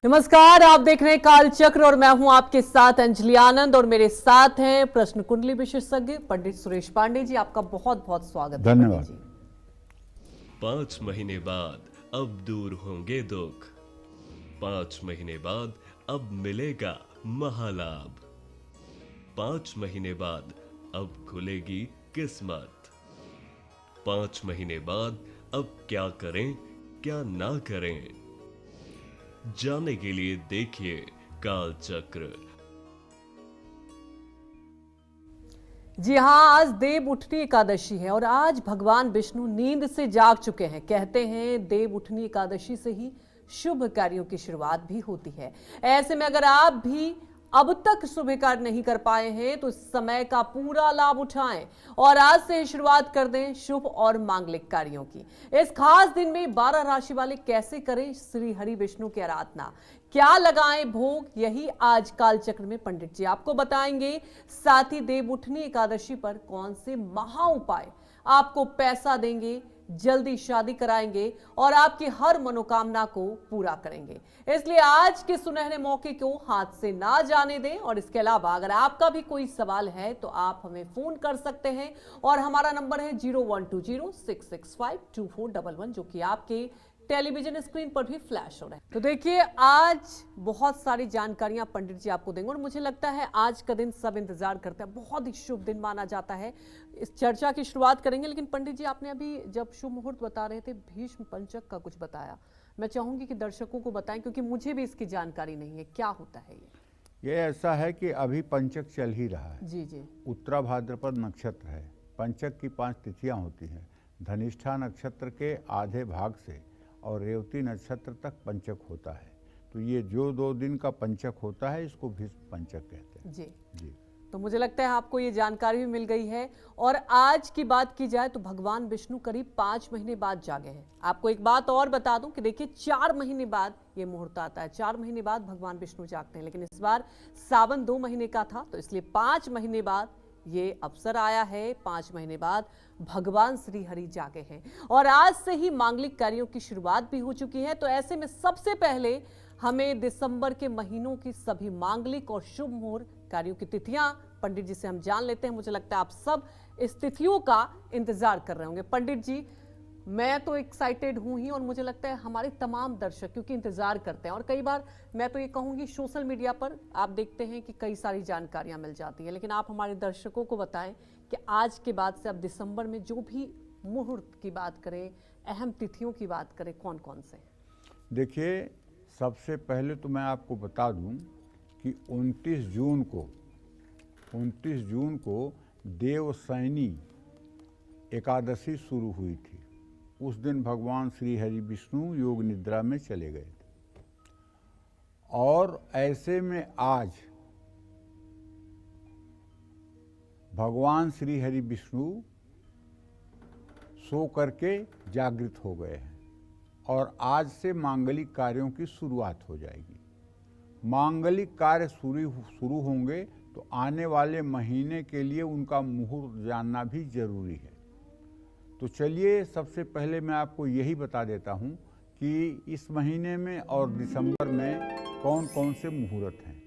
नमस्कार, आप देख रहे हैं कालचक्र और मैं हूं आपके साथ अंजलि आनंद और मेरे साथ हैं प्रश्न कुंडली विशेषज्ञ पंडित सुरेश पांडे जी। आपका बहुत बहुत स्वागत है। धन्यवाद। जी, 5 महीने बाद अब दूर होंगे दुख। 5 महीने बाद अब मिलेगा महालाभ। 5 महीने बाद अब खुलेगी किस्मत। 5 महीने बाद अब क्या करें क्या ना करें, जानने के लिए देखिए कालचक्र। जी हाँ, आज देव उठनी एकादशी है और आज भगवान विष्णु नींद से जाग चुके हैं। कहते हैं देव उठनी एकादशी से ही शुभ कार्यों की शुरुआत भी होती है। ऐसे में अगर आप भी अब तक शुभ कार्य नहीं कर पाए हैं तो इस समय का पूरा लाभ उठाएं और आज से ही शुरुआत कर दें शुभ और मांगलिक कार्यों की। इस खास दिन में 12 राशि वाले कैसे करें श्री हरि विष्णु की आराधना, क्या लगाएं भोग, यही आज कालचक्र में पंडित जी आपको बताएंगे। साथ ही देव उठनी एकादशी पर कौन से महा उपाय आपको पैसा देंगे, जल्दी शादी कराएंगे और आपकी हर मनोकामना को पूरा करेंगे। इसलिए आज के सुनहरे मौके को हाथ से ना जाने दें। और इसके अलावा अगर आपका भी कोई सवाल है तो आप हमें फोन कर सकते हैं और हमारा नंबर है 0120665241, जो कि आपके टेलीविजन स्क्रीन पर भी फ्लैश हो रहा है। तो देखिए, आज बहुत सारी जानकारियां पंडित जी आपको देंगे और मुझे लगता है आज का दिन सब इंतजार करते हैं, बहुत ही शुभ दिन माना जाता है। इस चर्चा की शुरुआत करेंगे, लेकिन पंडित जी आपने अभी जब शुभ मुहूर्त बता रहे थे भीष्म पंचक का कुछ बताया, मैं चाहूंगी कि दर्शकों को बताएं क्योंकि मुझे भी इसकी जानकारी नहीं है। क्या होता है ये ऐसा है कि अभी पंचक चल ही रहा है। जी जी। उत्तरा भाद्रपद नक्षत्र है। पंचक की 5 तिथियां होती हैं। धनिष्ठा नक्षत्र के आधे भाग से और रेवती नक्षत्र तक पंचक होता है। तो ये जो 2 दिन का पंचक होता है इसको भीष्म पंचक कहते हैं। जी जी। तो मुझे लगता है आपको ये जानकारी भी मिल गई है। और आज की बात की जाए तो भगवान विष्णु करीब 5 महीने बाद जागे हैं। आपको एक बात और बता दूं कि देखिए 4 महीने बाद ये मुहूर्त आता है, 4 महीने बाद भगवान विष्णु जागते हैं, लेकिन इस बार सावन 2 महीने का था तो इसलिए 5 महीने बाद ये अवसर आया है। 5 महीने बाद भगवान श्री हरि जागे हैं और आज से ही मांगलिक कार्यों की शुरुआत भी हो चुकी है। तो ऐसे में सबसे पहले हमें दिसंबर के महीनों की सभी मांगलिक और शुभ मुहूर्त कार्यों की तिथियां पंडित जी से हम जान लेते हैं। मुझे लगता है आप सब इस तिथियों का इंतजार कर रहे होंगे। पंडित जी, मैं तो एक्साइटेड हूं ही और मुझे लगता है हमारे तमाम दर्शक क्योंकि इंतजार करते हैं। और कई बार मैं तो ये कहूंगी सोशल मीडिया पर आप देखते हैं कि कई सारी जानकारियां मिल जाती हैं, लेकिन आप हमारे दर्शकों को बताएं कि आज के बाद से अब दिसंबर में जो भी मुहूर्त की बात करें, अहम तिथियों की बात करें, कौन कौन से? देखिए, सबसे पहले तो मैं आपको बता दूं कि 29 जून को देवशयनी एकादशी शुरू हुई थी। उस दिन भगवान श्री हरि विष्णु योग निद्रा में चले गए थे और ऐसे में आज भगवान श्री हरि विष्णु सो करके जागृत हो गए हैं और आज से मांगलिक कार्यों की शुरुआत हो जाएगी। मांगलिक कार्य शुरू होंगे तो आने वाले महीने के लिए उनका मुहूर्त जानना भी जरूरी है। तो चलिए, सबसे पहले मैं आपको यही बता देता हूं कि इस महीने में और दिसंबर में कौन कौन से मुहूर्त हैं।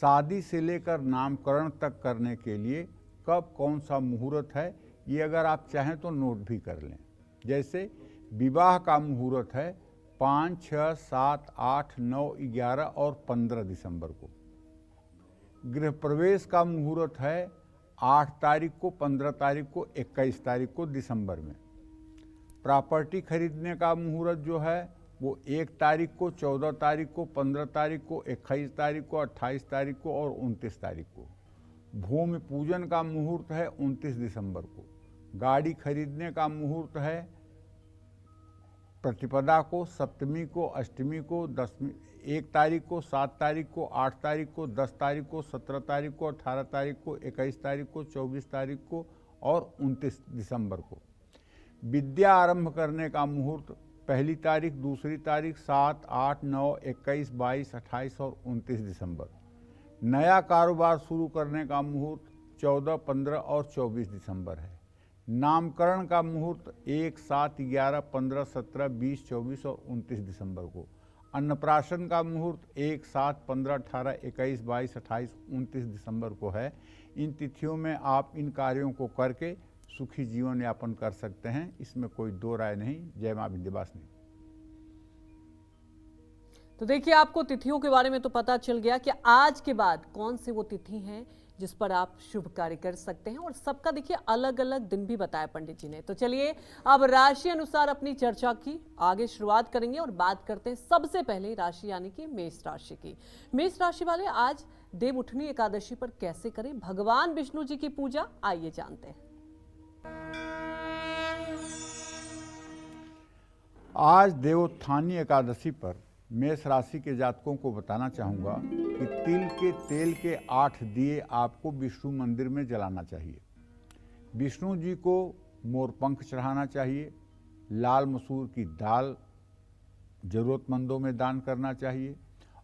शादी से लेकर नामकरण तक करने के लिए कब कौन सा मुहूर्त है, ये अगर आप चाहें तो नोट भी कर लें। जैसे विवाह का मुहूर्त है 5, 6, 7, 8, 9, 11 और 15 दिसंबर को। गृह प्रवेश का मुहूर्त है 8 तारीख को, 15 तारीख को, 21 तारीख को दिसंबर में। प्रॉपर्टी खरीदने का मुहूर्त जो है वो 1 तारीख को, 14 तारीख को, 15 तारीख को, 21 तारीख को, 28 तारीख को और 29 तारीख को। भूमि पूजन का मुहूर्त है 29 दिसंबर को। गाड़ी खरीदने का मुहूर्त है प्रतिपदा को, सप्तमी को, अष्टमी को, 1 तारीख को, 7 तारीख को, 8 तारीख को, 10 तारीख को, 17 तारीख को, 18 तारीख को, 21 तारीख को, 24 तारीख को और 29 दिसंबर को। विद्या आरंभ करने का मुहूर्त 1 तारीख, 2 तारीख, 7, 8, 9, 21, 22, 28 और 29 दिसंबर। नया कारोबार शुरू करने का मुहूर्त 14, 15 और 24 दिसंबर है। नामकरण का मुहूर्त 1, 7, 11, 15, 17, 20, 24 और 29 दिसंबर को। अन्नप्राशन का मुहूर्त 1, 7, 15, 18, 21, 22, 28, 29 दिसंबर को है। इन तिथियों में आप इन कार्यों को करके सुखी जीवन यापन कर सकते हैं, इसमें कोई दो राय नहीं। जय मां विंध्यवासिनी। तो देखिए, आपको तिथियों के बारे में तो पता चल गया कि आज के बाद कौन सी वो तिथि हैं जिस पर आप शुभ कार्य कर सकते हैं, और सबका देखिए अलग अलग दिन भी बताया पंडित जी ने। तो चलिए अब राशि अनुसार अपनी चर्चा की आगे शुरुआत करेंगे और बात करते हैं सबसे पहले राशि यानी कि मेष राशि की। मेष राशि वाले आज देव उठनी एकादशी पर कैसे करें भगवान विष्णु जी की पूजा, आइए जानते हैं। आज देवोत्थानी एकादशी पर मेष राशि के जातकों को बताना चाहूँगा कि तिल के तेल के 8 दिए आपको विष्णु मंदिर में जलाना चाहिए। विष्णु जी को मोरपंख चढ़ाना चाहिए। लाल मसूर की दाल जरूरतमंदों में दान करना चाहिए।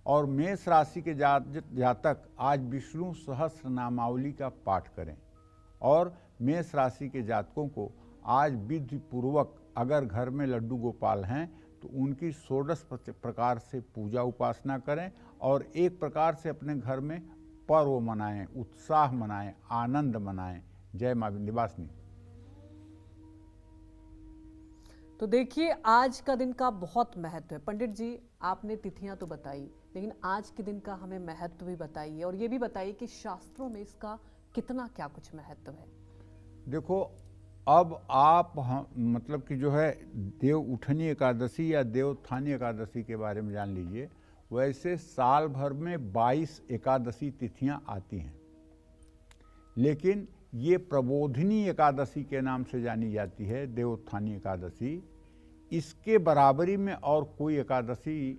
और मेष राशि के जातक आज विष्णु सहस्र नामावली का पाठ करें। और मेष राशि के जातकों को आज विधि पूर्वक अगर घर में लड्डू गोपाल हैं तो उनकी 16 प्रकार से पूजा उपासना करें और एक प्रकार से अपने घर में पर्व मनाएं, उत्साह मनाएं, आनंद मनाएं। जय मां विंध्यवासिनी। तो देखिए, आज का दिन का बहुत महत्व है। पंडित जी, आपने तिथियां तो बताई, लेकिन आज के दिन का हमें महत्व भी बताइए और ये भी बताइए कि शास्त्रों में इसका कितना क्या कुछ महत्व है। देखो, अब आप मतलब कि जो है देव उठनी एकादशी या देवोत्थानी एकादशी के बारे में जान लीजिए। वैसे साल भर में 22 एकादशी तिथियां आती हैं, लेकिन ये प्रबोधिनी एकादशी के नाम से जानी जाती है, देवोत्थानी एकादशी। इसके बराबरी में और कोई एकादशी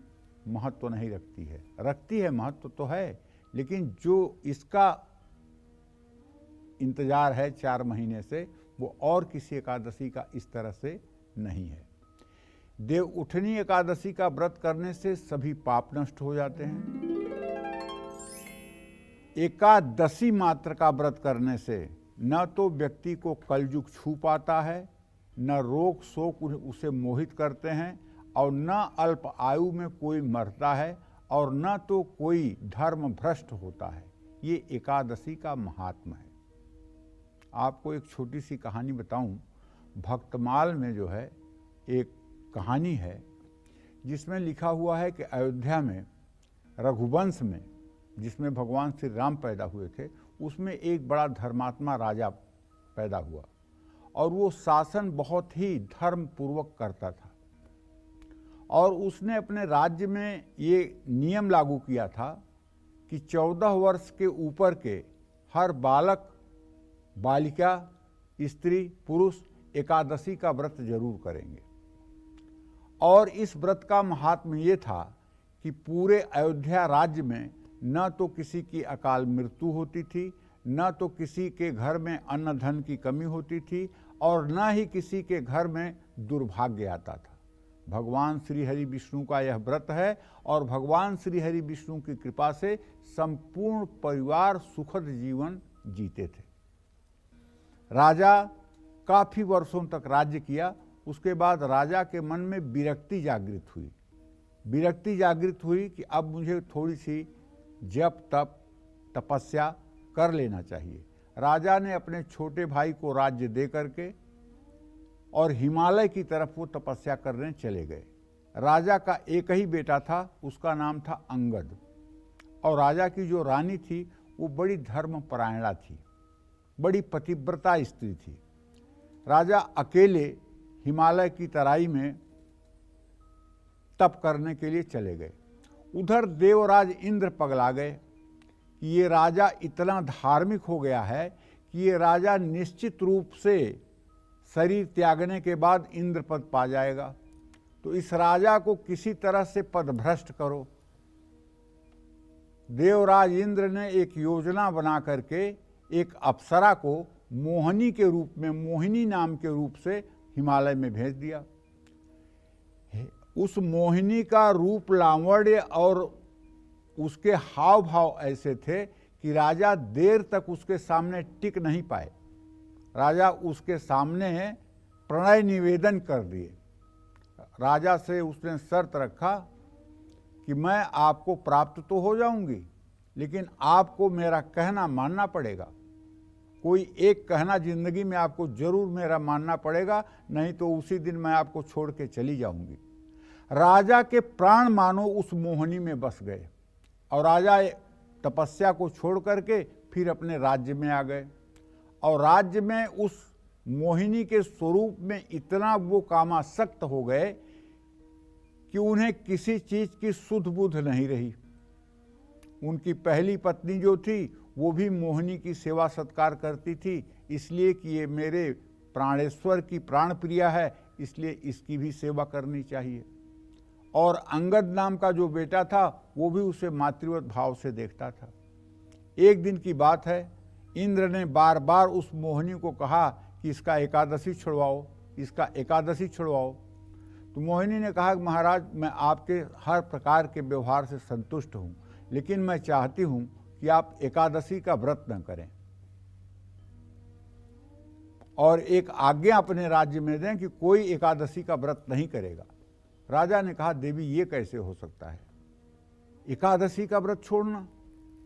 महत्व नहीं रखती है। रखती है, महत्व तो है, लेकिन जो इसका इंतजार है 4 महीने से, वो और किसी एकादशी का इस तरह से नहीं है। देव उठनी एकादशी का व्रत करने से सभी पाप नष्ट हो जाते हैं। एकादशी मात्र का व्रत करने से न तो व्यक्ति को कलयुग छू पाता है, न रोग शोक उसे मोहित करते हैं, और न अल्प आयु में कोई मरता है, और न तो कोई धर्म भ्रष्ट होता है। ये एकादशी का महात्मा है। आपको एक छोटी सी कहानी बताऊं। भक्तमाल में जो है एक कहानी है जिसमें लिखा हुआ है कि अयोध्या में रघुवंश में, जिसमें भगवान श्री राम पैदा हुए थे, उसमें एक बड़ा धर्मात्मा राजा पैदा हुआ और वो शासन बहुत ही धर्म पूर्वक करता था। और उसने अपने राज्य में ये नियम लागू किया था कि 14 वर्ष के ऊपर के हर बालक, बालिका, स्त्री, पुरुष एकादशी का व्रत जरूर करेंगे। और इस व्रत का महात्म्य ये था कि पूरे अयोध्या राज्य में न तो किसी की अकाल मृत्यु होती थी, न तो किसी के घर में अन्न धन की कमी होती थी, और न ही किसी के घर में दुर्भाग्य आता था। भगवान श्री हरि विष्णु का यह व्रत है और भगवान श्री हरि विष्णु की कृपा से संपूर्ण परिवार सुखद जीवन जीते थे। राजा काफी वर्षों तक राज्य किया। उसके बाद राजा के मन में विरक्ति जागृत हुई। विरक्ति जागृत हुई कि अब मुझे थोड़ी सी जप तप तपस्या कर लेना चाहिए। राजा ने अपने छोटे भाई को राज्य दे करके और हिमालय की तरफ वो तपस्या करने चले गए। राजा का एक ही बेटा था, उसका नाम था अंगद। और राजा की जो रानी थी वो बड़ी धर्मपरायणा थी, बड़ी पतिव्रता स्त्री थी। राजा अकेले हिमालय की तराई में तप करने के लिए चले गए। उधर देवराज इंद्र पगला गए कि ये राजा इतना धार्मिक हो गया है कि ये राजा निश्चित रूप से शरीर त्यागने के बाद इंद्र पद पा जाएगा, तो इस राजा को किसी तरह से पदभ्रष्ट करो। देवराज इंद्र ने एक योजना बना करके एक अप्सरा को मोहिनी के रूप में, मोहिनी नाम के रूप से हिमालय में भेज दिया। उस मोहिनी का रूप लावण्य और उसके हाव भाव ऐसे थे कि राजा देर तक उसके सामने टिक नहीं पाए। राजा उसके सामने प्रणय निवेदन कर दिए। राजा से उसने शर्त रखा कि मैं आपको प्राप्त तो हो जाऊंगी, लेकिन आपको मेरा कहना मानना पड़ेगा। कोई एक कहना जिंदगी में आपको जरूर मेरा मानना पड़ेगा, नहीं तो उसी दिन मैं आपको छोड़ के चली जाऊंगी। राजा के प्राण मानो उस मोहिनी में बस गए और राजा तपस्या को छोड़ करके फिर अपने राज्य में आ गए और राज्य में उस मोहिनी के स्वरूप में इतना वो कामासक्त हो गए कि उन्हें किसी चीज की सुध बुध नहीं रही। उनकी पहली पत्नी जो थी वो भी मोहिनी की सेवा सत्कार करती थी, इसलिए कि ये मेरे प्राणेश्वर की प्राण प्रिया है, इसलिए इसकी भी सेवा करनी चाहिए। और अंगद नाम का जो बेटा था वो भी उसे मातृवत भाव से देखता था। एक दिन की बात है, इंद्र ने बार बार उस मोहिनी को कहा कि इसका एकादशी छुड़वाओ, इसका एकादशी छुड़वाओ। तो मोहिनी ने कहा कि महाराज, मैं आपके हर प्रकार के व्यवहार से संतुष्ट हूँ, लेकिन मैं चाहती हूँ कि आप एकादशी का व्रत न करें और एक आज्ञा अपने राज्य में दें कि कोई एकादशी का व्रत नहीं करेगा। राजा ने कहा, देवी ये कैसे हो सकता है, एकादशी का व्रत छोड़ना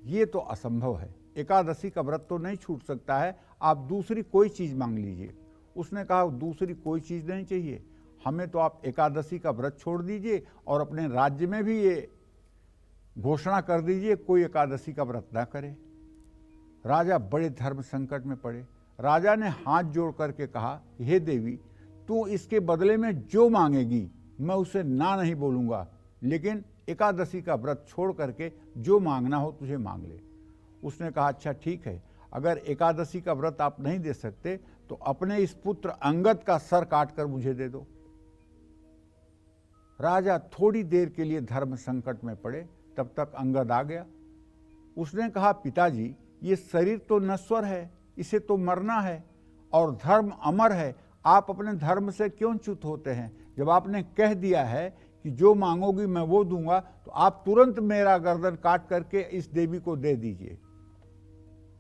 ये तो असंभव है, एकादशी का व्रत तो नहीं छूट सकता है, आप दूसरी कोई चीज मांग लीजिए। उसने कहा, दूसरी कोई चीज नहीं चाहिए हमें, तो आप एकादशी का व्रत छोड़ दीजिए और अपने राज्य में भी ये घोषणा कर दीजिए कोई एकादशी का व्रत ना करे। राजा बड़े धर्म संकट में पड़े। राजा ने हाथ जोड़ करके कहा, हे देवी, तू इसके बदले में जो मांगेगी मैं उसे ना नहीं बोलूंगा, लेकिन एकादशी का व्रत छोड़ करके जो मांगना हो तुझे मांग ले। उसने कहा, अच्छा ठीक है, अगर एकादशी का व्रत आप नहीं दे सकते तो अपने इस पुत्र अंगद का सर काट कर मुझे दे दो। राजा थोड़ी देर के लिए धर्म संकट में पड़े, तब तक अंगद आ गया। उसने कहा, पिताजी, ये शरीर तो नश्वर है, इसे तो मरना है और धर्म अमर है, आप अपने धर्म से क्यों च्युत होते हैं? जब आपने कह दिया है कि जो मांगोगी मैं वो दूंगा, तो आप तुरंत मेरा गर्दन काट करके इस देवी को दे दीजिए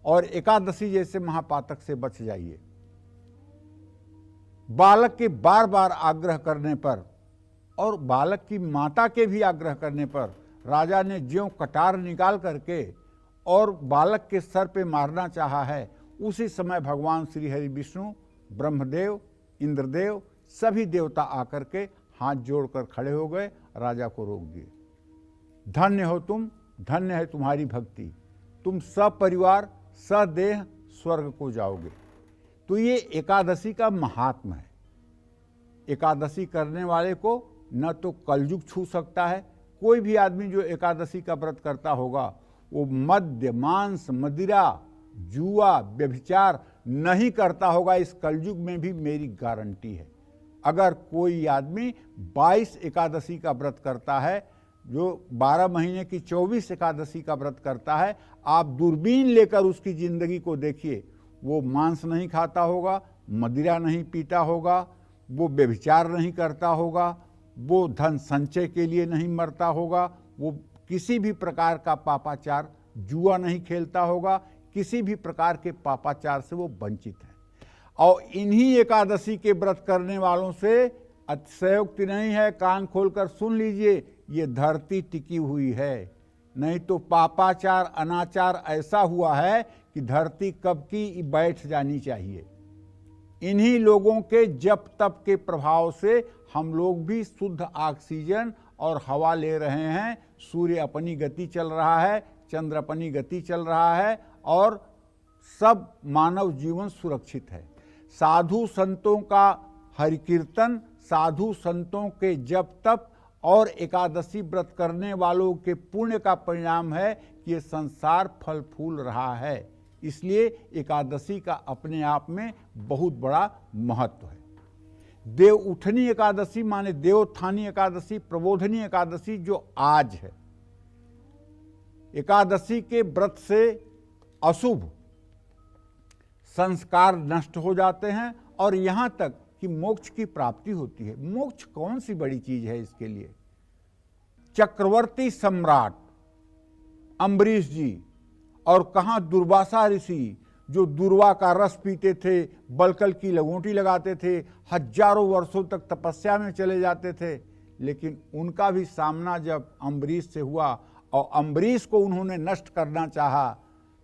और एकादशी जैसे महापातक से बच जाइए। बालक के बार बार आग्रह करने पर और बालक की माता के भी आग्रह करने पर राजा ने ज्यों कटार निकाल करके और बालक के सर पे मारना चाहा है, उसी समय भगवान श्री हरि विष्णु, ब्रह्मदेव, इंद्रदेव सभी देवता आकर के हाथ जोड़कर खड़े हो गए, राजा को रोक दिए। धन्य हो तुम, धन्य है तुम्हारी भक्ति, तुम सपरिवार सदेह स्वर्ग को जाओगे। तो ये एकादशी का महात्मा है। एकादशी करने वाले को न तो कलयुग छू सकता है, कोई भी आदमी जो एकादशी का व्रत करता होगा वो मद्य, मांस, मदिरा, जुआ, व्यभिचार नहीं करता होगा, इस कलयुग में भी मेरी गारंटी है। अगर कोई आदमी 22 एकादशी का व्रत करता है, जो 12 महीने की 24 एकादशी का व्रत करता है, आप दूरबीन लेकर उसकी जिंदगी को देखिए, वो मांस नहीं खाता होगा, मदिरा नहीं पीता होगा, वो व्यभिचार नहीं करता होगा, वो धन संचय के लिए नहीं मरता होगा, वो किसी भी प्रकार का पापाचार, जुआ नहीं खेलता होगा, किसी भी प्रकार के पापाचार से वो वंचित है। और इन्हीं एकादशी के व्रत करने वालों से अतिशयोक्ति नहीं है, कान खोलकर सुन लीजिए, ये धरती टिकी हुई है, नहीं तो पापाचार, अनाचार ऐसा हुआ है कि धरती कब की बैठ जानी चाहिए। इन्हीं लोगों के जप तप के प्रभाव से हम लोग भी शुद्ध ऑक्सीजन और हवा ले रहे हैं। सूर्य अपनी गति चल रहा है, चंद्र अपनी गति चल रहा है और सब मानव जीवन सुरक्षित है। साधु संतों का हरि कीर्तन, साधु संतों के जप तप और एकादशी व्रत करने वालों के पुण्य का परिणाम है कि ये संसार फल फूल रहा है। इसलिए एकादशी का अपने आप में बहुत बड़ा महत्व है। देव उठनी एकादशी माने देवोत्थानी एकादशी, प्रबोधनी एकादशी जो आज है। एकादशी के व्रत से अशुभ संस्कार नष्ट हो जाते हैं और यहां तक कि मोक्ष की प्राप्ति होती है। मोक्ष कौन सी बड़ी चीज है इसके लिए? चक्रवर्ती सम्राट अम्बरीश जी और कहां दुर्वासा ऋषि जो दुर्वा का रस पीते थे, बलकल की लगोटी लगाते थे, हजारों वर्षों तक तपस्या में चले जाते थे, लेकिन उनका भी सामना जब अम्बरीश से हुआ और अम्बरीश को उन्होंने नष्ट करना चाहा,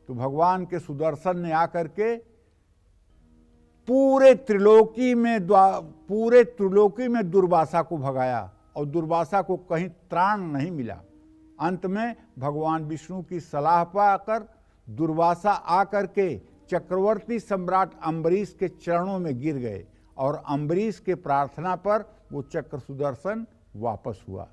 तो भगवान के सुदर्शन ने आकर के पूरे त्रिलोकी में दुर्वासा को भगाया और दुर्वासा को कहीं त्राण नहीं मिला। अंत में भगवान विष्णु की सलाह पाकर दुर्वासा आकर के चक्रवर्ती सम्राट अम्बरीश के चरणों में गिर गए और अम्बरीश के प्रार्थना पर वो चक्र सुदर्शन वापस हुआ।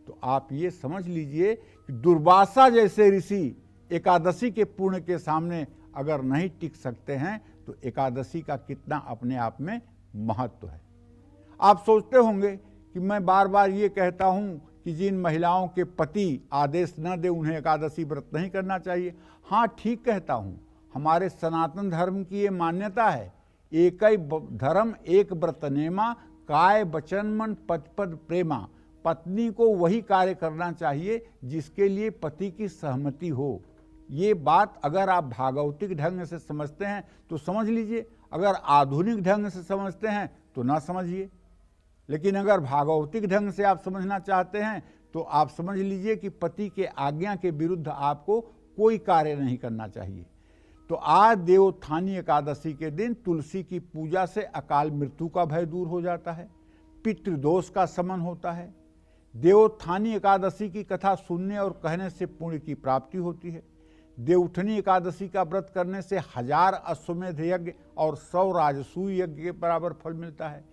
तो आप ये समझ लीजिए कि दुर्वासा जैसे ऋषि एकादशी के पुण्य के सामने अगर नहीं टिक सकते हैं तो एकादशी का कितना अपने आप में महत्व है। आप सोचते होंगे कि मैं बार बार ये कहता हूं कि जिन महिलाओं के पति आदेश न दे उन्हें एकादशी व्रत नहीं करना चाहिए। हाँ, ठीक कहता हूं। हमारे सनातन धर्म की ये मान्यता है, एक ही धर्म एक व्रत नेमा, काय वचन मन पति पद प्रेमा। पत्नी को वही कार्य करना चाहिए जिसके लिए पति की सहमति हो। ये बात अगर आप भागवतिक ढंग से समझते हैं तो समझ लीजिए, अगर आधुनिक ढंग से समझते हैं तो ना समझिए। लेकिन अगर भागवतिक ढंग से आप समझना चाहते हैं तो आप समझ लीजिए कि पति के आज्ञा के विरुद्ध आपको कोई कार्य नहीं करना चाहिए। तो आज देवोत्थानी एकादशी के दिन तुलसी की पूजा से अकाल मृत्यु का भय दूर हो जाता है, पितृदोष का शमन होता है। देवोत्थानी एकादशी की कथा सुनने और कहने से पुण्य की प्राप्ति होती है। देवउठनी एकादशी का व्रत करने से 1000 अश्वमेध यज्ञ और 100 राजसूय यज्ञ के बराबर फल मिलता है।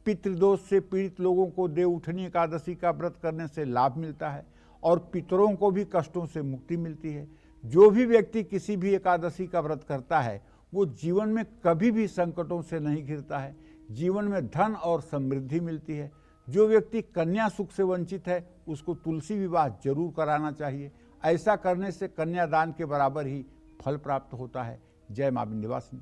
पितृदोष से पीड़ित लोगों को देवउठनी एकादशी का व्रत करने से लाभ मिलता है और पितरों को भी कष्टों से मुक्ति मिलती है। जो भी व्यक्ति किसी भी एकादशी का व्रत करता है वो जीवन में कभी भी संकटों से नहीं घिरता है, जीवन में धन और समृद्धि मिलती है। जो व्यक्ति कन्या सुख से वंचित है उसको तुलसी विवाह जरूर कराना चाहिए। ऐसा करने से कन्यादान के बराबर ही फल प्राप्त होता है। जय मां विंध्यवासिनी।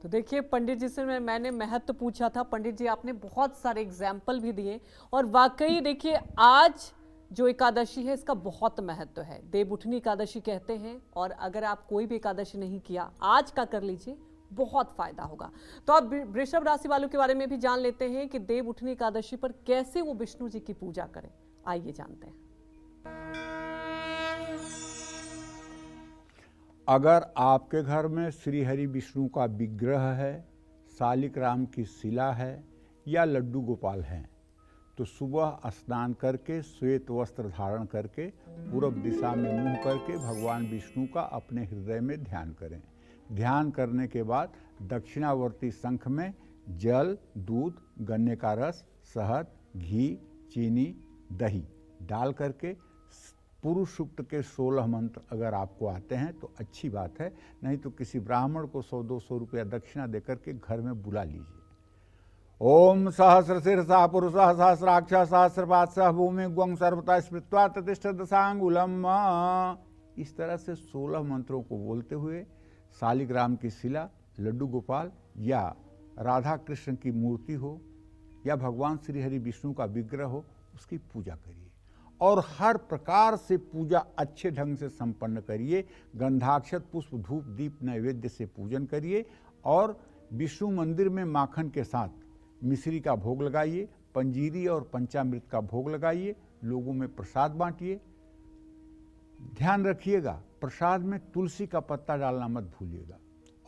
तो देखिए पंडित जी से मैंने महत्व पूछा था, पंडित जी आपने बहुत सारे एग्जाम्पल भी दिए और वाकई देखिए आज जो एकादशी है इसका बहुत महत्व है। देवउठनी एकादशी कहते हैं और अगर आप कोई भी एकादशी नहीं किया आज का कर लीजिए, बहुत फायदा होगा। तो आप वृषभ राशि वालों के बारे में भी जान लेते हैं कि देवउठनी एकादशी पर कैसे वो विष्णु जी की पूजा करें। आइए जानते हैं। अगर आपके घर में श्री हरि विष्णु का विग्रह है, शालिक राम की शिला है या लड्डू गोपाल हैं, तो सुबह स्नान करके श्वेत वस्त्र धारण करके पूरब दिशा में मुंह करके भगवान विष्णु का अपने हृदय में ध्यान करें। ध्यान करने के बाद दक्षिणावर्ती शंख में जल, दूध, गन्ने का रस, शहद, घी, चीनी, दही डाल करके पुरुष सूक्त के 16 मंत्र अगर आपको आते हैं तो अच्छी बात है, नहीं तो किसी ब्राह्मण को 100-200 रुपया दक्षिणा देकर के घर में बुला लीजिए। ओम सहस्र शीर्षा पुरुष सहस्राक्ष सहस्रपाद सह भूमि ग्वं सर्वता स्मृत्वा ततिष्ठ दशांगुलम। इस तरह से 16 मंत्रों को बोलते हुए शालिग्राम की शिला, लड्डू गोपाल या राधा कृष्ण की मूर्ति हो या भगवान श्री हरि विष्णु का विग्रह हो, उसकी पूजा करिए और हर प्रकार से पूजा अच्छे ढंग से संपन्न करिए। गंधाक्षत, पुष्प, धूप, दीप, नैवेद्य से पूजन करिए और विष्णु मंदिर में माखन के साथ मिश्री का भोग लगाइए, पंजीरी और पंचामृत का भोग लगाइए, लोगों में प्रसाद बांटिए। ध्यान रखिएगा प्रसाद में तुलसी का पत्ता डालना मत भूलिएगा।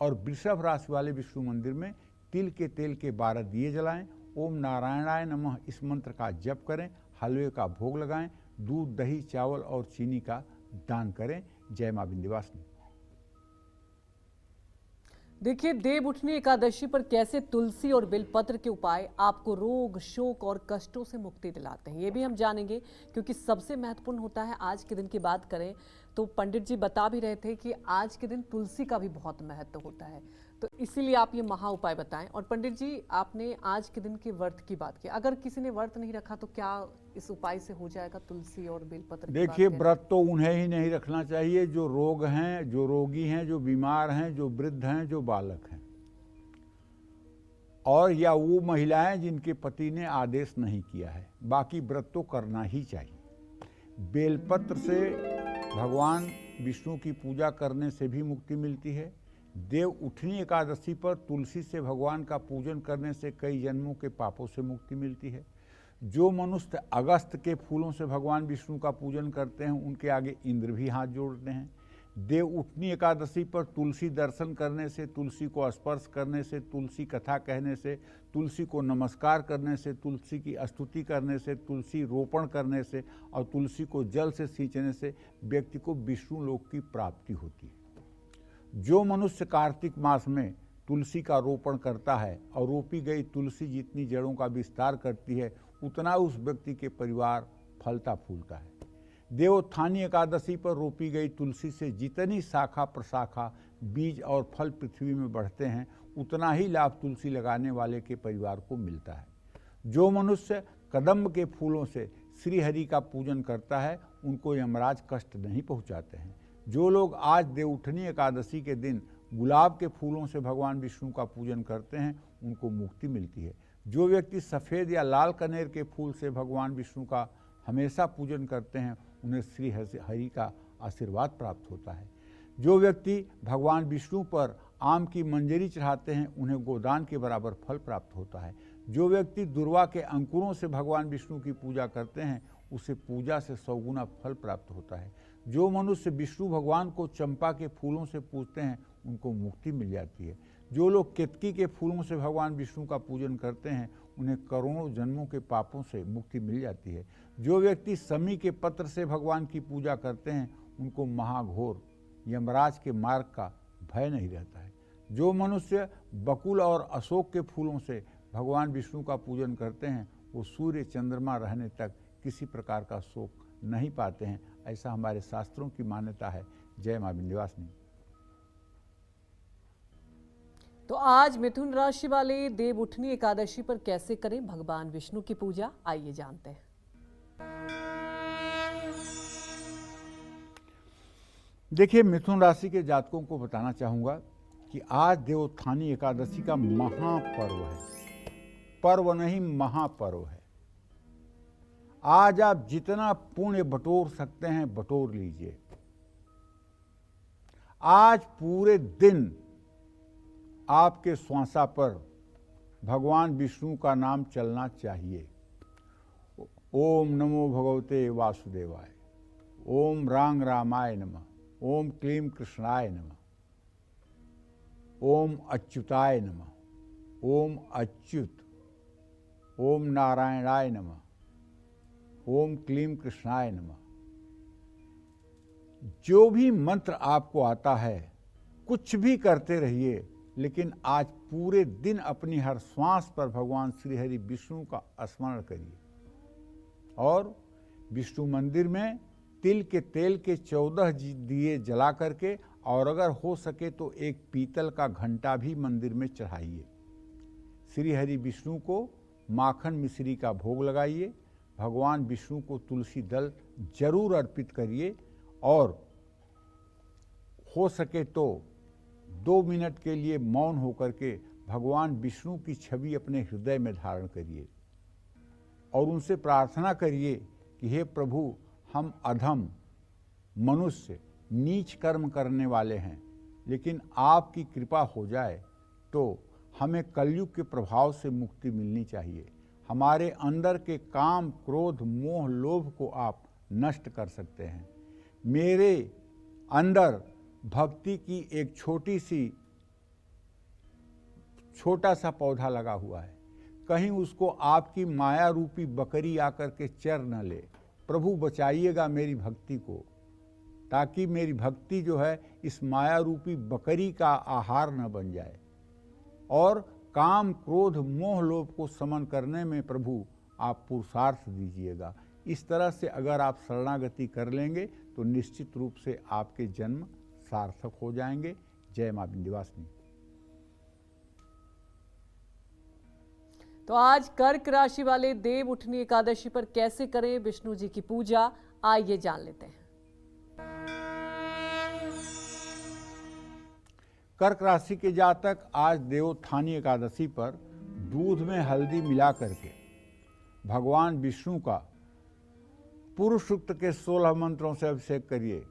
और वृषभ राशि वाले विष्णु मंदिर में तिल के तेल के 12 दिए जलाएं, ओम नारायणाय नमः इस मंत्र का जप करें, हलवे का भोग लगाएं, दूध, दही, चावल और चीनी का दान करें। जय मां विंध्यवासिनी। देखिए देवउठनी एकादशी पर कैसे तुलसी और बेलपत्र के उपाय आपको रोग, शोक और कष्टों से मुक्ति दिलाते हैं, ये भी हम जानेंगे। क्योंकि सबसे महत्वपूर्ण होता है आज के दिन की बात करें तो पंडित जी बता भी रहे थे कि आज के दिन तुलसी का भी बहुत महत्व होता है, तो इसीलिए आप ये महा उपाय बताएं। और पंडित जी आपने आज के दिन के व्रत की बात की, अगर किसी ने व्रत नहीं रखा तो क्या इस उपाय से हो जाएगा तुलसी और बेलपत्र? देखिए व्रत तो उन्हें ही नहीं रखना चाहिए जो रोग हैं, जो रोगी हैं, जो बीमार हैं, जो वृद्ध हैं, जो बालक हैं, और या वो महिलाएं जिनके पति ने आदेश नहीं किया है। बाकी व्रत तो करना ही चाहिए। बेलपत्र से भगवान विष्णु की पूजा करने से भी मुक्ति मिलती है। देव उठनी एकादशी पर तुलसी से भगवान का पूजन करने से कई जन्मों के पापों से मुक्ति मिलती है। जो मनुष्य अगस्त के फूलों से भगवान विष्णु का पूजन करते हैं उनके आगे इंद्र भी हाथ जोड़ते हैं। देव उठनी एकादशी पर तुलसी दर्शन करने से, तुलसी को स्पर्श करने से, तुलसी कथा कहने से, तुलसी को नमस्कार करने से, तुलसी की स्तुति करने से, तुलसी रोपण करने से और तुलसी को जल से सींचने से व्यक्ति को विष्णु लोक की प्राप्ति होती है। जो मनुष्य कार्तिक मास में तुलसी का रोपण करता है और रोपी गई तुलसी जितनी जड़ों का विस्तार करती है उतना उस व्यक्ति के परिवार फलता फूलता है। देवोत्थानी एकादशी पर रोपी गई तुलसी से जितनी शाखा प्रशाखा बीज और फल पृथ्वी में बढ़ते हैं उतना ही लाभ तुलसी लगाने वाले के परिवार को मिलता है। जो मनुष्य कदम्ब के फूलों से श्री हरि का पूजन करता है उनको यमराज कष्ट नहीं पहुंचाते हैं। जो लोग आज देवउठनी एकादशी के दिन गुलाब के फूलों से भगवान विष्णु का पूजन करते हैं उनको मुक्ति मिलती है। जो व्यक्ति सफ़ेद या लाल कनेर के फूल से भगवान विष्णु का हमेशा पूजन करते हैं उन्हें श्री हरि का आशीर्वाद प्राप्त होता है। जो व्यक्ति भगवान विष्णु पर आम की मंजरी चढ़ाते हैं उन्हें गोदान के बराबर फल प्राप्त होता है। जो व्यक्ति दुर्वा के अंकुरों से भगवान विष्णु की पूजा करते हैं उसे पूजा से 100 गुना फल प्राप्त होता है। जो मनुष्य विष्णु भगवान को चंपा के फूलों से पूजते हैं उनको मुक्ति मिल जाती है। जो लोग केतकी के फूलों से भगवान विष्णु का पूजन करते हैं उन्हें करोड़ों जन्मों के पापों से मुक्ति मिल जाती है। जो व्यक्ति समी के पत्र से भगवान की पूजा करते हैं उनको महाघोर यमराज के मार्ग का भय नहीं रहता है। जो मनुष्य बकुल और अशोक के फूलों से भगवान विष्णु का पूजन करते हैं वो सूर्य चंद्रमा रहने तक किसी प्रकार का शोक नहीं पाते हैं, ऐसा हमारे शास्त्रों की मान्यता है। जय मां विंध्यवासिनी। तो आज मिथुन राशि वाले देव उठनी एकादशी पर कैसे करें भगवान विष्णु की पूजा, आइए जानते हैं। देखिए, मिथुन राशि के जातकों को बताना चाहूंगा कि आज देवोत्थानी एकादशी का महापर्व है। पर्व नहीं, महापर्व है। आज आप जितना पुण्य बटोर सकते हैं बटोर लीजिए। आज पूरे दिन आपके श्वासा पर भगवान विष्णु का नाम चलना चाहिए। ओम नमो भगवते वासुदेवाय, ओम रांग रामाय नमः, ओम क्लीं कृष्णाय नमः, ओम अच्युताय नमः, ओम अच्युत, ओम नारायणाय नमः, ओम क्लीं कृष्णाय नमः। जो भी मंत्र आपको आता है कुछ भी करते रहिए, लेकिन आज पूरे दिन अपनी हर श्वास पर भगवान श्री हरि विष्णु का स्मरण करिए। और विष्णु मंदिर में तिल के तेल के 14 दिए जला करके और अगर हो सके तो एक पीतल का घंटा भी मंदिर में चढ़ाइए। श्री हरि विष्णु को माखन मिश्री का भोग लगाइए। भगवान विष्णु को तुलसी दल जरूर अर्पित करिए और हो सके तो 2 मिनट के लिए मौन होकर के भगवान विष्णु की छवि अपने हृदय में धारण करिए और उनसे प्रार्थना करिए कि हे प्रभु, हम अधम मनुष्य नीच कर्म करने वाले हैं, लेकिन आपकी कृपा हो जाए तो हमें कलयुग के प्रभाव से मुक्ति मिलनी चाहिए। हमारे अंदर के काम, क्रोध, मोह, लोभ को आप नष्ट कर सकते हैं। मेरे अंदर भक्ति की एक छोटा सा पौधा लगा हुआ है, कहीं उसको आपकी माया रूपी बकरी आकर के चर न ले। प्रभु बचाइएगा मेरी भक्ति को, ताकि मेरी भक्ति जो है इस माया रूपी बकरी का आहार न बन जाए। और काम, क्रोध, मोह, लोभ को समन करने में प्रभु आप पुरुषार्थ दीजिएगा। इस तरह से अगर आप शरणागति कर लेंगे तो निश्चित रूप से आपके जन्म सार्थक हो जाएंगे। जय मां विंध्यवासिनी। तो आज कर्क राशि वाले देव उठनी एकादशी पर कैसे करें विष्णु जी की पूजा, आइए जान लेते हैं। कर्क राशि के जातक आज देवोत्थानी एकादशी पर दूध में हल्दी मिला करके भगवान विष्णु का पुरुष सूक्त के 16 मंत्रों से अभिषेक करिए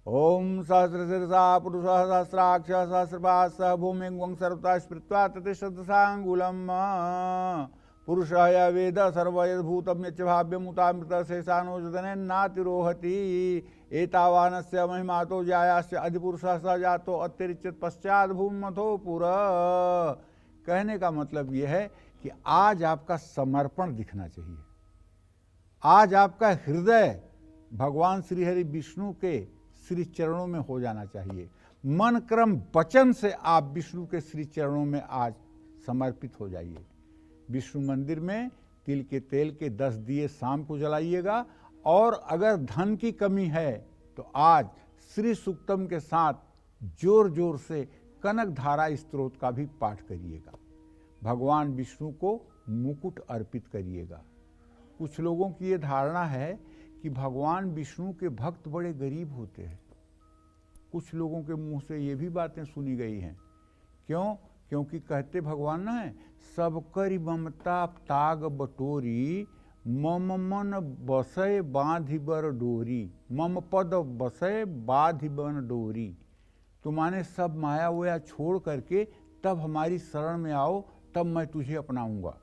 ओम सहस्रशीर्षा पुरुष सहस्राक्ष सहस्रपाद सह भूमि वं सर्वता स्मृत्वा ततिशतसांगुलम पुरुषाय वेद सर्वयद्भूतं यच्च भाव्यमुतामृत शेषानोजदने नातिरोहति एतावानस्य महिमातो जायास्य अधिपुरुषः स जातो अतिरिच्यत पश्चात भूमथो पुर। कहने का मतलब यह है कि आज आपका समर्पण दिखना चाहिए, आज आपका हृदय भगवान श्री हरि विष्णु के श्री चरणों में हो जाना चाहिए। मन क्रम वचन से आप विष्णु के श्री चरणों में आज समर्पित हो जाइए। विष्णु मंदिर में तिल के तेल के 10 दिए शाम को जलाइएगा, और अगर धन की कमी है तो आज श्री सूक्तम के साथ जोर जोर से कनक धारा स्तोत्र का भी पाठ करिएगा। भगवान विष्णु को मुकुट अर्पित करिएगा। कुछ लोगों की ये धारणा है कि भगवान विष्णु के भक्त बड़े गरीब होते हैं। कुछ लोगों के मुंह से ये भी बातें सुनी गई हैं। क्यों? क्योंकि कहते भगवान ना है, सब करी ममता ताग बटोरी, मम मन बसय बांधि बर डोरी, मम पद बसय बांधि बन डोरी। तुम्हारे सब माया वया छोड़ करके तब हमारी शरण में आओ, तब मैं तुझे अपनाऊंगा।